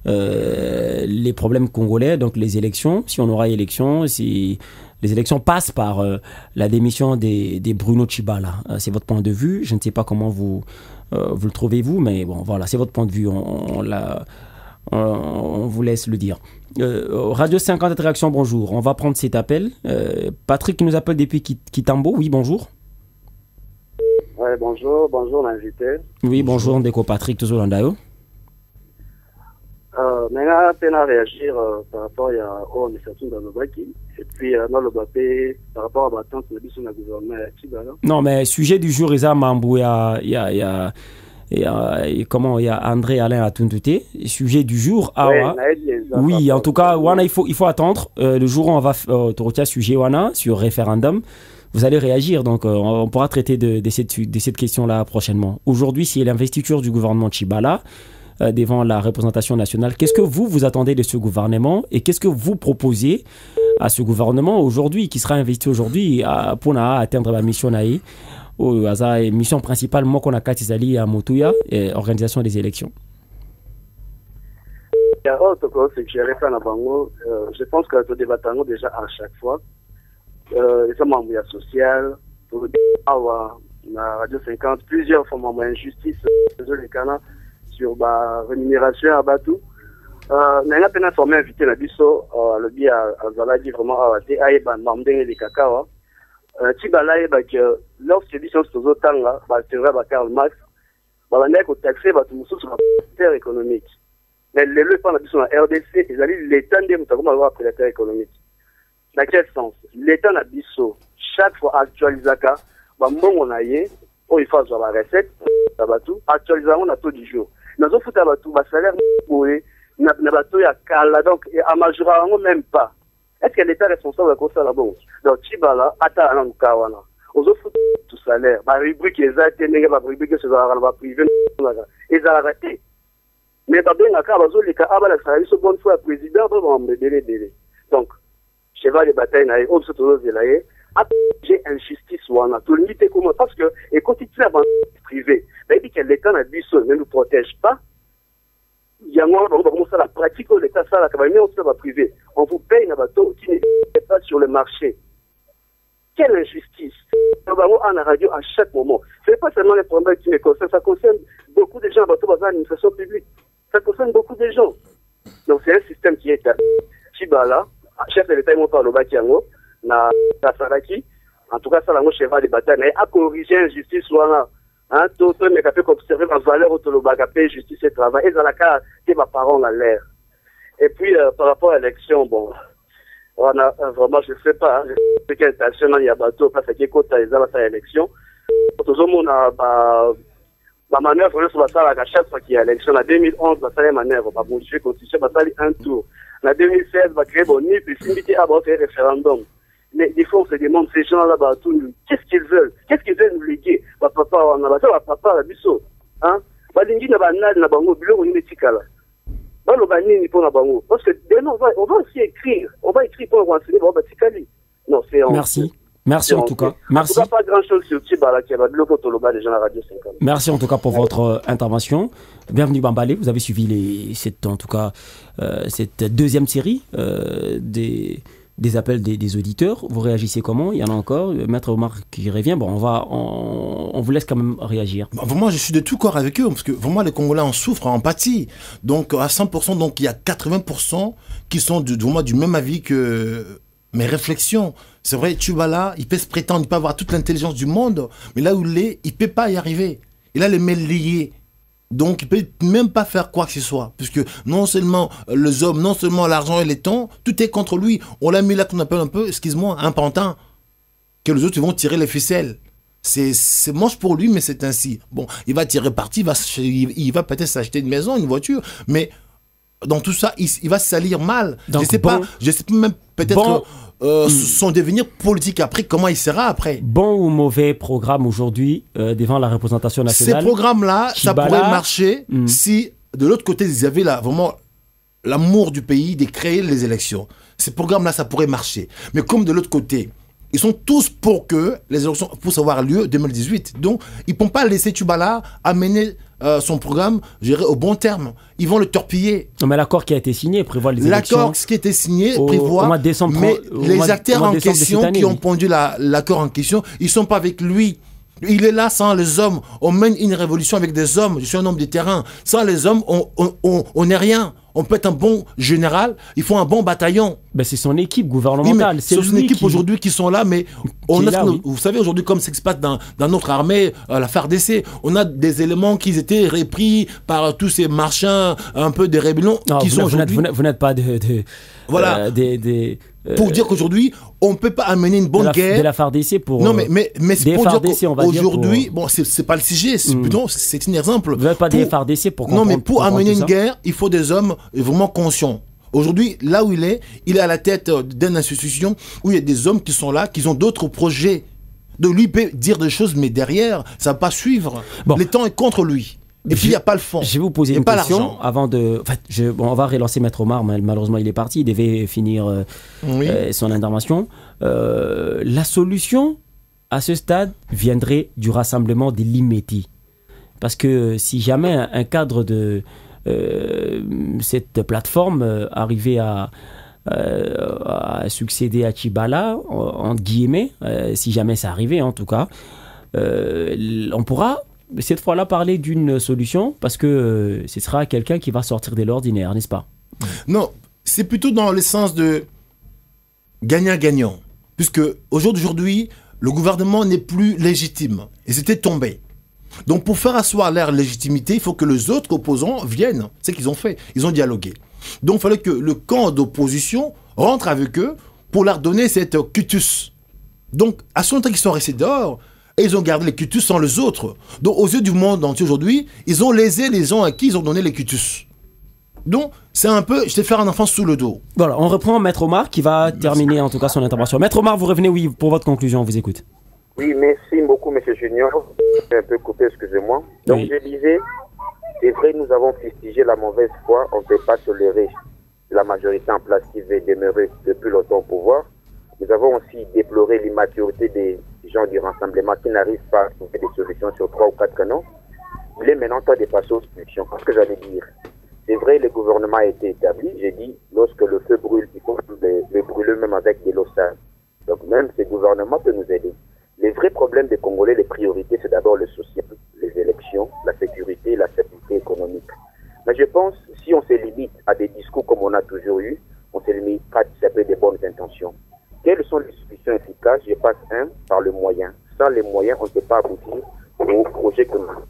les problèmes congolais, donc les élections. Si on aura élection, si les élections passent par la démission des Bruno Tshibala. C'est votre point de vue. Je ne sais pas comment vous le trouvez-vous, mais bon, voilà, c'est votre point de vue. On vous laisse le dire. Radio 50 Interaction, bonjour. On va prendre cet appel. Patrick qui nous appelle depuis Kitambo. Oui, bonjour. Ouais, bonjour l'invité. Oui, bonjour Ndeko Patrick, toujours en Dayo. Maintenant, peine à réagir par rapport à l'administration de Lobaki et puis dans le Bapé par rapport à l'attente de la gouvernement. Non, mais sujet du jour, il y a comment il y a André Alain Atundouté, sujet du jour. Oui, en tout cas, wana, il faut attendre le jour où on va tourner sujet wana sur référendum. Vous allez réagir, donc on pourra traiter de cette question-là prochainement. Aujourd'hui, c'est l'investiture du gouvernement Tshibala devant la représentation nationale. Qu'est-ce que vous attendez de ce gouvernement et qu'est-ce que vous proposez à ce gouvernement aujourd'hui, qui sera investi aujourd'hui pour atteindre la mission naïe? La mission principale, moi, qu'on a Katizali à Moutouya, et organisation des élections. Je pense que nous débattons déjà à chaque fois. Les membres social, pour la Radio 50, plusieurs fois membres injustice sur la rémunération à Batou. Nous avons peine informé invité la biso, le biais à Zalagi vraiment à Aïban, Mamdeng et Kakawa. Tshibala que lorsque les choses sont autant là, c'est vrai, Karl Marx, on a taxé sur la terre économique. Mais les leçons dans la RDC, ils allaient l'État de avoir après la terre économique. Dans quel sens? L'État n'a biso chaque fois actualisé ça, on a il faut avoir la recette, actualisation on a taux du jour. Nous avons foutu à salaire pour n'a ya kala donc à majorité même pas. Est-ce que l'État est responsable de ça là-bas? Donc, Tshibala, attends, on a aux tout salaire. Ma rubrique, les ATN, ma rubrique, c'est la privée, ils ont arrêté. Mais, bien, les cas, ils sont bonne fois, président, me délai. Donc, cheval de bataille, on se trouve là, j'ai injustice, on a tout le monde, comment, parce que, et quand il tient privé, il dit que l'État n'a dit ça, ne nous protège pas. Il y a la pratique de l'État, ça, on va privé. On vous paye un bateau qui n'est pas sur le marché. Quelle injustice! On va voir en radio à chaque moment. Ce n'est pas seulement les problèmes qui me concernent, ça concerne beaucoup de gens dans l'administration publique. Ça concerne beaucoup de gens. Donc c'est un système qui est Tshibala, chef de l'État, il monte par le Bakiango, na Saraki, en tout cas, ça, là, cheval de bataille, a corrigé l'injustice, soit hein, tout le monde a observer la valeur de justice et travail, et dans la cas, c'est ma parole en l'air. Et puis, par rapport à l'élection, bon, on a vraiment, je ne sais pas, je sais quelle action il y a bateau, parce que quand il y a l'élection, tout le monde a ma manœuvre sur la salle à chaque fois qu'il y a élection. En 2011, on a fait une manœuvre, on a modifié la constitution, on a fait un tour. En 2016, on a créé une NIP, puis on a fait un référendum. Mais des fois, on se demande, ces gens-là, qu'est-ce qu'ils veulent? Qu'est-ce qu'ils veulent nous léguer? Papa, on a papa, la biso. Hein? Balingi na banal na bango, bilo on est tikala. Parce que demain, on va aussi écrire. On va écrire pour renseigner. Non, c'est Merci. Merci en tout cas. Merci. En tout cas, pas grand-chose sur Tibala qui a de l'Okotoloba déjà la radio 50. Merci en tout cas pour votre intervention. Bienvenue Bambale. Vous avez suivi cette deuxième série des appels des auditeurs. Vous réagissez comment? Il y en a encore. Maître Omar qui revient. Bon, on vous laisse quand même réagir. Moi, je suis de tout corps avec eux parce que vraiment les Congolais en souffrent, en pâtissent. Donc à 100%, donc il y a 80% qui sont du même avis que mes réflexions. C'est vrai, Tchibala, il peut se prétendre, il peut avoir toute l'intelligence du monde, mais là où il est, il peut pas y arriver. Il a les mains liées. Donc, il peut même pas faire quoi que ce soit. Puisque non seulement les hommes, non seulement l'argent et les temps, tout est contre lui. On l'a mis là qu'on appelle un peu, excuse-moi, un pantin. Que les autres ils vont tirer les ficelles. C'est moche pour lui, mais c'est ainsi. Bon, il va tirer parti, il va peut-être s'acheter une maison, une voiture, mais dans tout ça, il va se salir mal. Donc, je sais pas même peut-être son devenir politique après, comment il sera après. Bon ou mauvais programme aujourd'hui devant la représentation nationale? Ces programmes-là, ça pourrait marcher si de l'autre côté, ils avaient vraiment l'amour du pays de créer les élections. Ces programmes-là, ça pourrait marcher. Mais comme de l'autre côté, ils sont tous pour que les élections puissent avoir lieu en 2018. Donc, ils ne pourront pas laisser Tchibala amener son programme, je dirais, au bon terme. Ils vont le torpiller. Non, mais l'accord qui a été signé prévoit les élections. L'accord qui a été signé prévoit, mais les acteurs en question qui ont pondu l'accord en question, ils ne sont pas avec lui. Il est là sans les hommes. On mène une révolution avec des hommes. Je suis un homme de terrain. Sans les hommes, on n'est rien. On peut être un bon général, il faut un bon bataillon. Ben c'est son équipe gouvernementale. Oui, c'est son équipe aujourd'hui qui sont là, mais vous savez aujourd'hui comme ça se passe dans notre armée, la FARDC, on a des éléments qui étaient repris par tous ces marchands, un peu des rébellions qui sont aujourd'hui... Vous n'êtes pas voilà. Pour dire qu'aujourd'hui, on ne peut pas amener une bonne guerre. De la FARDC pour... Non, mais c'est pour FARDC, dire qu'aujourd'hui, bon, c'est pas le sujet, c'est un exemple. Vous n'avez pas des FARDC pour comprendre. Non, mais pour amener une guerre, il faut des hommes vraiment conscients. Aujourd'hui, là où il est à la tête d'une institution où il y a des hommes qui sont là, qui ont d'autres projets. Donc lui peut dire des choses, mais derrière, ça ne va pas suivre. Bon. Le temps est contre lui. Et puis, il n'y a pas le fond. Je vais vous poser une question avant de... En fait, on va relancer Maître Omar, mais malheureusement, il est parti. Il devait finir son intervention. La solution, à ce stade, viendrait du rassemblement des Limeti. Parce que si jamais un cadre de cette plateforme arrivait à succéder à Tchibala, entre guillemets, si jamais ça arrivait en tout cas, on pourra... cette fois-là parler d'une solution parce que ce sera quelqu'un qui va sortir de l'ordinaire, n'est-ce pas? Non, c'est plutôt dans le sens de gagnant-gagnant. Puisque aujourd'hui, le gouvernement n'est plus légitime. Et c'était tombé. Donc pour faire asseoir leur légitimité, il faut que les autres opposants viennent. C'est ce qu'ils ont fait. Ils ont dialogué. Donc il fallait que le camp d'opposition rentre avec eux pour leur donner cette quitus. Donc à ce moment qu'ils sont restés dehors, et ils ont gardé les quitus sans les autres. Donc, aux yeux du monde entier aujourd'hui, ils ont lésé les gens à qui ils ont donné les quitus. Donc, c'est un peu, je t'ai fait un enfant sous le dos. Voilà, on reprend Maître Omar qui va terminer en tout cas son intervention. Maître Omar, vous revenez, oui, pour votre conclusion, on vous écoute. Oui, merci beaucoup, M. Junior. J'ai un peu coupé, excusez-moi. Donc, oui. Je disais, c'est vrai, nous avons fustigé la mauvaise foi. On ne peut pas tolérer la majorité en place qui veut demeurer depuis longtemps au pouvoir. Nous avons aussi déploré l'immaturité des gens du rassemblement qui n'arrivent pas à trouver des solutions sur 3 ou 4 canons. Il est maintenant temps de passer aux solutions. Qu'est-ce que j'allais dire? C'est vrai, le gouvernement a été établi. J'ai dit, lorsque le feu brûle, il faut le brûler même avec de l'eau sale. Donc même ce gouvernement peut nous aider. Les vrais problèmes des Congolais, les priorités, c'est d'abord le social, les élections, la sécurité et la stabilité économique. Mais je pense, si on se limite à des discours comme on a toujours eu, on se limite pas à des bonnes intentions. Quelles sont les solutions efficaces? Je passe par le moyen. Sans les moyens, on ne peut pas aboutir au projet que nous avons.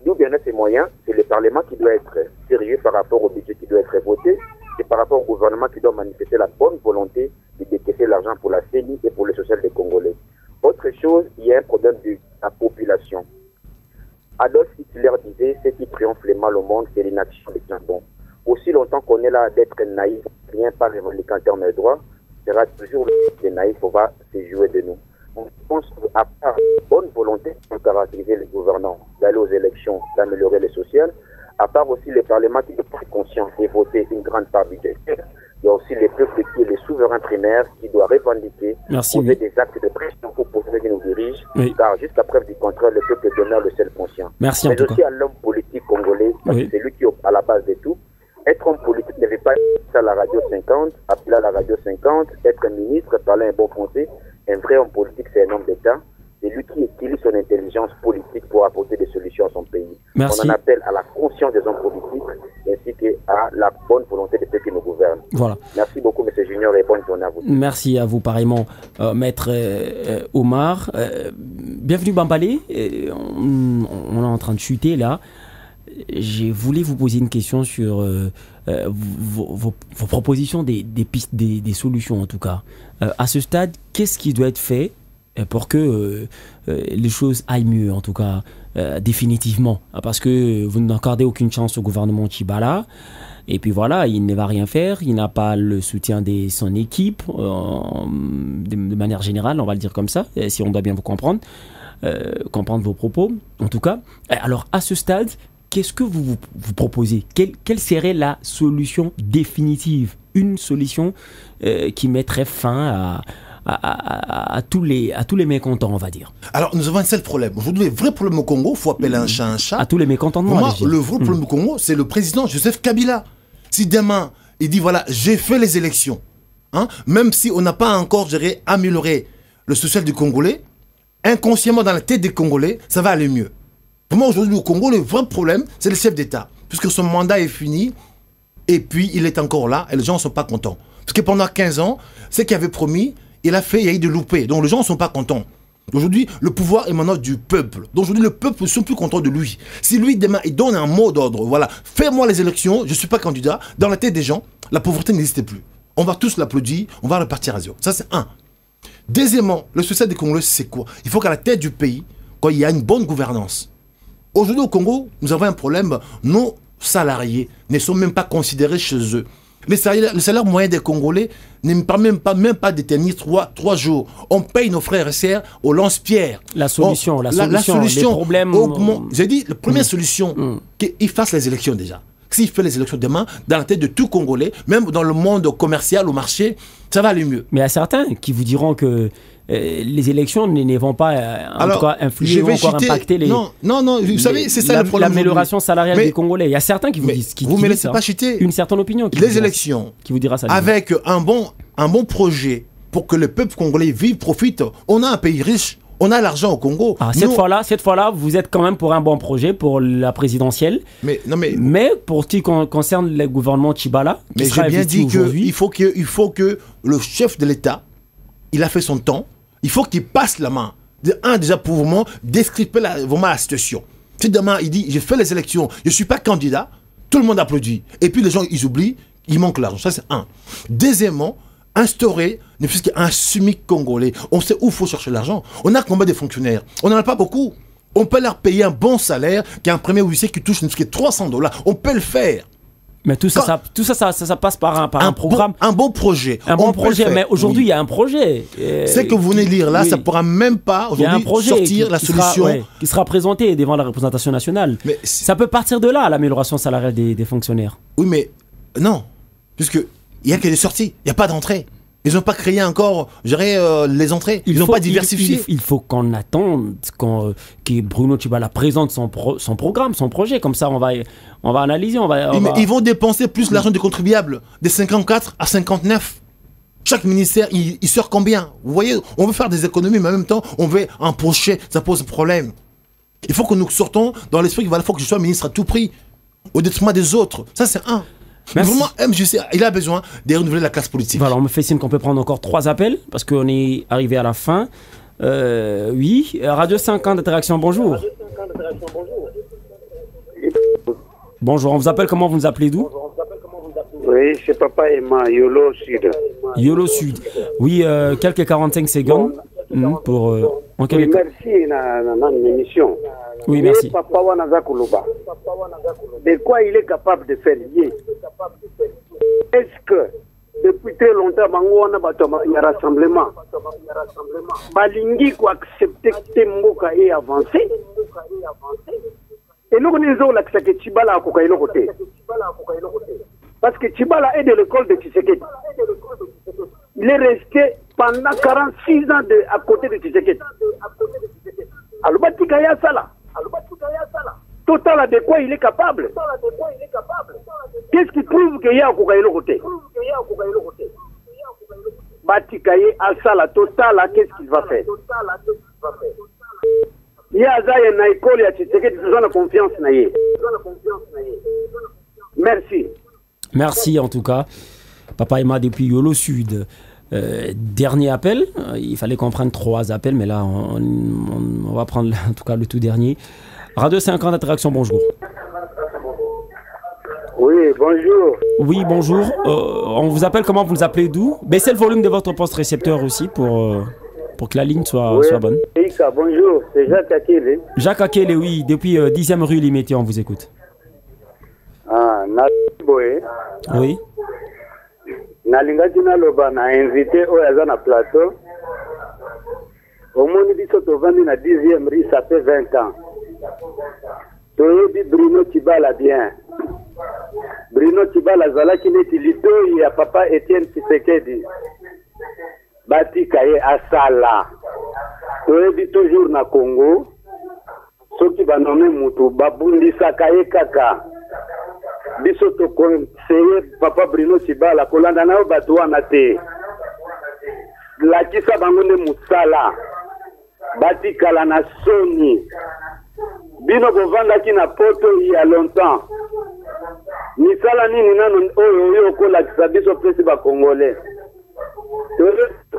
D'où bien ces moyens, c'est le Parlement qui doit être sérieux par rapport au budget qui doit être voté, c'est par rapport au gouvernement qui doit manifester la bonne volonté de décaisser l'argent pour la CENI et pour le social des Congolais. Autre chose, il y a un problème de la population. Adolf Hitler disait, ce qui triomphe le mal au monde, c'est l'inaction des gens bons. Aussi longtemps qu'on est là d'être naïf, rien pas revendicateur mais droit, sera toujours les naïfs, on va se jouer de nous. On pense qu'à part bonne volonté pour caractériser les gouvernants, d'aller aux élections, d'améliorer le social, à part aussi le Parlement qui est conscient et voter une grande part budgétaire, il y a aussi les peuples qui est les souverains primaires qui doivent revendiquer, poser des actes de pression pour ceux qui nous dirigent, car jusqu'à preuve du contraire, le peuple demeure le seul conscient. Merci, mais aussi à l'homme politique congolais, parce que c'est lui qui est à la base de tout. Être homme politique ne veut pas être à la radio 50, appeler à la radio 50, être ministre, parler un bon français. Un vrai homme politique, c'est un homme d'État. C'est lui qui utilise son intelligence politique pour apporter des solutions à son pays. Merci. On en appelle à la conscience des hommes politiques ainsi qu'à la bonne volonté de ceux qui nous gouvernent. Voilà. Merci beaucoup, M. Junior, et bonne journée à vous. Merci à vous, pareillement, Maître Omar. Bienvenue, Bambalé. On est en train de chuter, là. Je voulais vous poser une question sur vos propositions des pistes, des solutions, en tout cas. À ce stade, qu'est-ce qui doit être fait pour que les choses aillent mieux, en tout cas, définitivement? Parce que vous n'accordez aucune chance au gouvernement Tshibala. Et puis voilà, il ne va rien faire. Il n'a pas le soutien de son équipe, de manière générale, on va le dire comme ça, si on doit bien vous comprendre vos propos, en tout cas. Alors, à ce stade, qu'est-ce que vous proposez? Quelle serait la solution définitive? Une solution qui mettrait fin à tous les mécontents, on va dire. Alors, nous avons un seul problème. Aujourd'hui, le vrai problème au Congo, il faut appeler un chat un chat. À tous les mécontentements. Pour moi, le vrai problème au Congo, c'est le président Joseph Kabila. Si demain, il dit, voilà, j'ai fait les élections, hein, même si on n'a pas encore, amélioré le social du Congolais, inconsciemment dans la tête des Congolais, ça va aller mieux. Pour moi, aujourd'hui, au Congo, le vrai problème, c'est le chef d'État. Puisque son mandat est fini, et puis il est encore là, et les gens ne sont pas contents. Parce que pendant 15 ans, ce qu'il avait promis, il a eu des loupés. Donc les gens ne sont pas contents. Aujourd'hui, le pouvoir est maintenant du peuple. Donc aujourd'hui, le peuple ne sont plus contents de lui. Si lui, demain, il donne un mot d'ordre, voilà, fais-moi les élections, je ne suis pas candidat, dans la tête des gens, la pauvreté n'existe plus. On va tous l'applaudir, on va repartir à zéro. Ça, c'est un. Deuxièmement, le social des Congolais, c'est quoi? Il faut qu'à la tête du pays, quand il y a une bonne gouvernance. Aujourd'hui, au Congo, nous avons un problème. Nos salariés ne sont même pas considérés chez eux. Le salaire moyen des Congolais ne permet même pas de tenir 3 jours. On paye nos frères et sœurs au lance-pierre. La solution, les problèmes... J'ai dit, la première solution, qu'il fasse les élections déjà. S'il fait les élections demain, dans la tête de tout Congolais, même dans le monde commercial, au marché, ça va aller mieux. Mais il y a certains qui vous diront que les élections ne vont pas en tout cas influer ou encore impacter les... Non, vous savez, c'est ça le problème. L'amélioration salariale des Congolais. Il y a certains qui vous disent... Vous ne me laissez pas chuter. Une certaine opinion. Les élections, qui vous dira ça. Avec un bon projet pour que le peuple congolais vive, profite, on a un pays riche. On a l'argent au Congo. Cette fois-là, vous êtes quand même pour un bon projet pour la présidentielle. Mais pour ce qui concerne le gouvernement Tshibala, mais j'ai bien dit qu'il faut que le chef de l'État, il a fait son temps, il faut qu'il passe la main. Déjà pour vraiment descriper vraiment la situation. Si demain il dit, j'ai fait les élections, je ne suis pas candidat, tout le monde applaudit. Et puis les gens, ils oublient, il manque l'argent. Ça, c'est un. Deuxièmement, instaurer ne fût-ce qu'un SMIC congolais. On sait où il faut chercher l'argent. On a combien de fonctionnaires? On n'en a pas beaucoup. On peut leur payer un bon salaire, qui est un premier huissier qui touche ne fût-ce que $300. On peut le faire. Mais tout ça passe par un programme. Un bon projet. Un bon projet, mais aujourd'hui, il y a un projet. Ce que vous venez de lire là, ça ne pourra même pas aujourd'hui sortir la solution. Qui sera présenté devant la représentation nationale. Mais ça peut partir de là, l'amélioration salariale des fonctionnaires. Oui, mais non. Puisqu'il n'y a que des sorties, il n'y a pas d'entrée. Ils n'ont pas créé encore, les entrées. Ils n'ont pas diversifié. Il faut qu'on attende que Bruno Tshibala présente son programme, son projet. Comme ça, on va analyser. Mais ils vont dépenser plus l'argent des contribuables, de 54 à 59. Chaque ministère, il sort combien? Vous voyez, on veut faire des économies, mais en même temps, on veut empocher. Ça pose problème. Il faut que nous sortons dans l'esprit qu'il faut que je sois ministre à tout prix, au détriment des autres. Ça, c'est un. Vraiment, MJC, il a besoin de renouveler la classe politique. Voilà, on me fait signe qu'on peut prendre encore 3 appels, parce qu'on est arrivé à la fin. Oui, Radio 50 d'Interaction, bonjour. Bonjour, on vous appelle comment? Vous nous appelez d'où? Oui, c'est Papa Emma, Yolo Sud. Yolo Sud. Oui, quelques 45 secondes. Pour, oui, merci, dans l'émission. Oui, merci. Papa Wanaza Koulouba. De quoi il est capable de faire? Est-ce que depuis très longtemps, il y a un rassemblement? Balingi ko accepter que Mboka est avancé. Et nous disons que Tchibala a cocaïne côté. Parce que Tchibala est de l'école de Tshisekedi. Il est resté pendant 46 ans à côté de Tshisekedi. Alors, Batikaya Sala. Total, de quoi il est capable? Qu'est-ce qui prouve qu'il y a un cocaïne côté? Batikaye Asala, Total, qu'est-ce qu'il va faire? Il y a Zaya Naïkol, il y a Tshisekedi, ils ont la confiance. Merci. Merci en tout cas. Papa Emma depuis Yolo Sud. Dernier appel. Il fallait qu'on prenne 3 appels, mais là, on va prendre en tout cas le tout dernier. Radio 50 Interaction, bonjour. Oui, bonjour. Oui, bonjour. On vous appelle comment? Vous nous appelez d'où? Baissez le volume de votre poste récepteur aussi pour que la ligne soit bonne. Bonjour, c'est Jacques Akele. Jacques Akele, oui, depuis 10e rue Limété, on vous écoute. Ah, Naboé. Oui. Nalingaki naloba na invité oyo aza na plateau. Omoni biso tovandi na 10e rue, ça fait 20 ans. Toyebi Bruno Tshibala bien. Bruno Tshibala azalaki neti litoi ya papa Etienne Tshisekedi. Batika ye asala. Toyebi toujours na Congo. Soki banome mutu babundisaka ye kaka. Biso to conseiller papa Bruno Tshibala kolanda na bato wana te. Lakisa bango ne musala. Batikala na soni. Bino bovandaki na poto il y a longtemps. Misala nini nano oyo kolakisa biso pesi ba Congolais.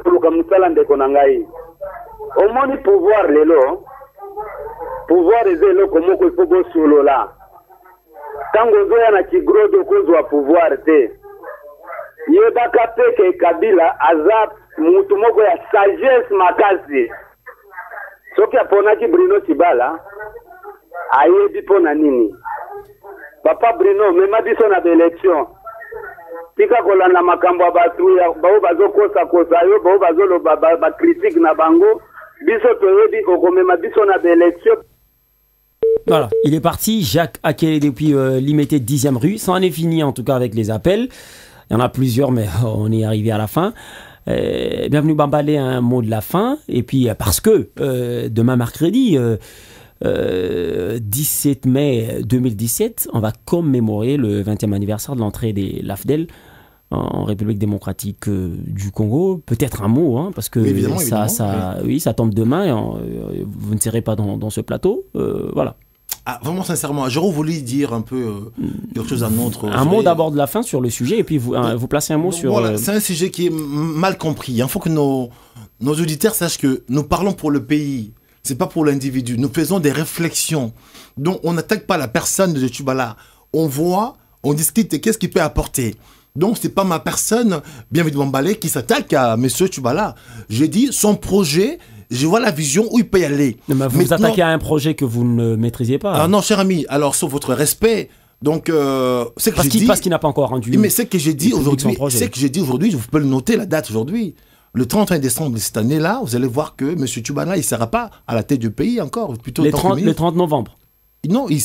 Toluka musala ndeko na ngai. Omoni pouvoir lelo. Pouvoir ezelo komoko ifoko solola. Tango zoya na kigrodo kozwa pouvoir te. Yebaka peke Kabila aza mutu moko ya sagesse makasi. Soki aponaki Bruno Tshibala ayebi pona nini. Papa Bruno mema biso na élection. Tika kolanda makambo ya batu ya bao bazokosa kosa yo bao bazoloba ba critique na bango biso toyebi kokomema biso na élection. Voilà, il est parti, Jacques Akele depuis Limété 10e rue. Ça en est fini en tout cas avec les appels. Il y en a plusieurs, mais on est arrivé à la fin. Bienvenue Bambalé, un mot de la fin. Et puis parce que demain mercredi 17 mai 2017, on va commémorer le 20e anniversaire de l'entrée des l'AFDEL en République démocratique du Congo. Peut-être un mot, hein, parce que évidemment, oui, ça tombe demain. Et vous ne serez pas dans ce plateau. Voilà. Ah, vraiment sincèrement, j'aurais voulu dire un peu quelque chose à notre... Un mot d'abord de la fin sur le sujet, et puis vous placez un mot sur... Voilà, c'est un sujet qui est mal compris. Il faut que nos auditeurs sachent que nous parlons pour le pays. C'est pas pour l'individu. Nous faisons des réflexions. Donc, on n'attaque pas la personne de Tshibala. On voit, on discute et qu'est-ce qu'il peut apporter. Donc, c'est pas ma personne, Bienvenue Bambalé, qui s'attaque à M. Tshibala. J'ai dit son projet... Je vois la vision où il peut y aller. Mais vous vous attaquez à un projet que vous ne maîtrisez pas. Ah non, cher ami, alors sauf votre respect. Donc, c'est que j'ai dit... Parce qu'il n'a pas encore rendu... Mais c'est que j'ai dit aujourd'hui, je peux le noter, la date aujourd'hui. Le 31 décembre de cette année-là, vous allez voir que M. Tshibala, il ne sera pas à la tête du pays encore. Plutôt le 30 novembre. Non, il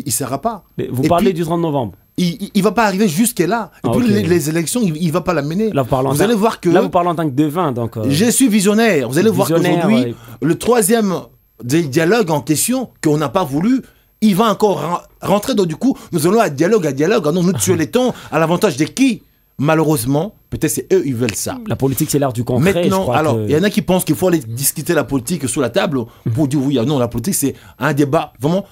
ne sera pas. Mais vous parlez du 30 novembre. Il ne va pas arriver jusque-là. Et puis les élections, il ne va pas l'amener. Vous allez voir que... Là, vous parlez en tant que devin. Donc, je suis visionnaire. Vous allez voir qu'aujourd'hui, le 3e dialogue en question, qu'on n'a pas voulu, il va encore rentrer. Donc du coup, nous allons à dialogue. Non, nous tuer les temps à l'avantage de qui? Malheureusement, peut-être c'est eux, ils veulent ça. La politique, c'est l'art du concret. Maintenant, alors, il y en a qui pensent qu'il faut aller discuter la politique sous la table pour dire oui, non, la politique, c'est un débat, vraiment,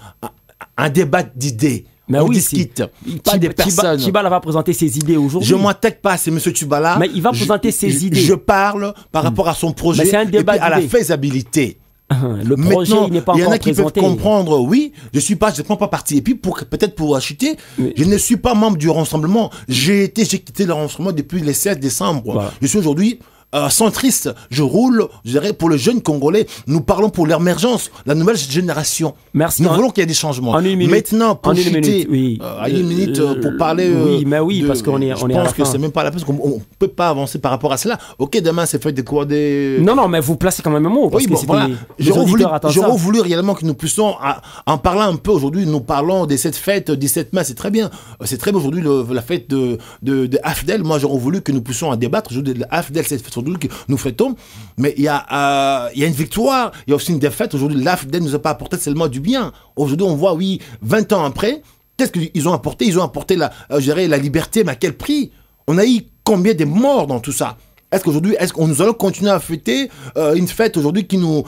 un débat d'idées. Mais on discute, pas des personnes. Tshibala va présenter ses idées aujourd'hui. Je ne m'attaque pas, c'est M. Tshibala. Mais il va présenter ses idées. Je parle par rapport à son projet mais c'est un débat et puis à la faisabilité. Le projet, il n'est pas encore présenté. Il y en a qui peuvent comprendre, oui, je ne prends pas parti. Et puis, peut-être pour acheter, je ne suis pas membre du Rassemblement. J'ai quitté le Rassemblement depuis le 16 décembre. Voilà. Je suis aujourd'hui centriste, je roule, je dirais, pour le jeune Congolais. Nous parlons pour l'émergence, la nouvelle génération. Merci. Nous voulons qu'il y ait des changements. Maintenant, pour citer, à une minute, pour parler... parce qu'on est à la fin. Je pense que c'est même pas la peine, parce qu'on ne peut pas avancer par rapport à cela. Ok, demain, c'est fait de quoi des... Non, mais vous placez quand même un mot. Parce que voilà. J'aurais voulu réellement que nous puissions en parler un peu aujourd'hui. Nous parlons de cette fête 17 mai, c'est très bien. C'est très bien aujourd'hui la fête de AFDEL. Moi, j'aurais voulu que nous puissions en débattre aujourd'hui de AFDEL, cette fête aujourd'hui que nous fêtons. Mais il y a une victoire, il y a aussi une défaite. Aujourd'hui, l'AFDEL ne nous a pas apporté seulement du bien. Aujourd'hui, on voit, 20 ans après, qu'est-ce qu'ils ont apporté? Ils ont apporté la liberté, mais à quel prix? On a eu combien de morts dans tout ça? Est-ce qu'aujourd'hui, nous allons continuer à fêter une fête aujourd'hui qui nous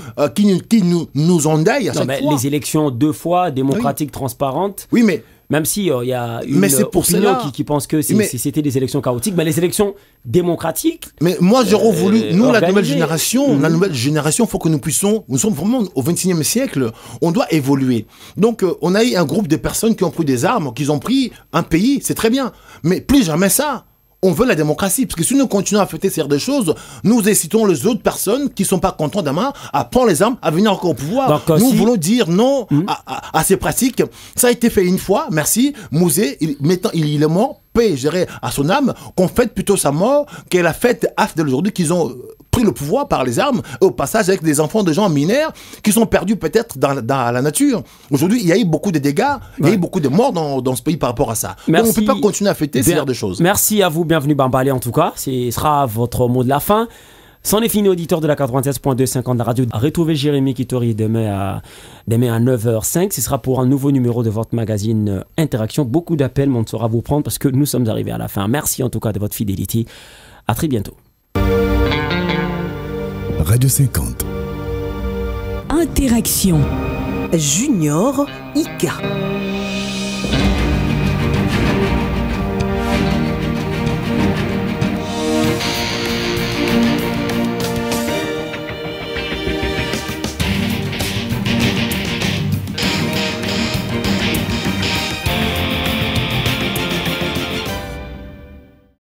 endaille à chaque fois? Les élections 2 fois, démocratiques, transparentes. Oui, mais... Même si il y a une opinion qui pense que c'était des élections chaotiques, mais les élections démocratiques... Mais moi, j'aurais voulu... Nous, la nouvelle génération, il faut que nous puissions... Nous sommes vraiment au XXIe siècle. On doit évoluer. Donc, on a eu un groupe de personnes qui ont pris des armes, qui ont pris un pays. C'est très bien. Mais plus jamais ça. On veut la démocratie, parce que si nous continuons à fêter ces choses, nous incitons les autres personnes qui ne sont pas contents demain à prendre les armes, à venir encore au pouvoir. Donc, nous voulons dire non à ces pratiques. Ça a été fait une fois, merci. Mouzé, il est mort, paix, gérer à son âme, qu'on fête plutôt sa mort, qu'elle a faite AFDEL aujourd'hui, qu'ils ont pris le pouvoir par les armes, et au passage avec des enfants de gens mineurs qui sont perdus peut-être dans la nature. Aujourd'hui, il y a eu beaucoup de dégâts, il y a eu beaucoup de morts dans ce pays par rapport à ça. Donc on ne peut pas continuer à fêter ce genre de choses. Merci à vous, bienvenue Bambalé en tout cas, ce sera votre mot de la fin. C'en est fini, auditeur de la 96.2 50 de la radio. Retrouvez Jérémy Kitori demain à 9h05. Ce sera pour un nouveau numéro de votre magazine Interaction. Beaucoup d'appels, mais on saura vous prendre parce que nous sommes arrivés à la fin. Merci en tout cas de votre fidélité. À très bientôt. Radio 50. Interaction. Junior Ika.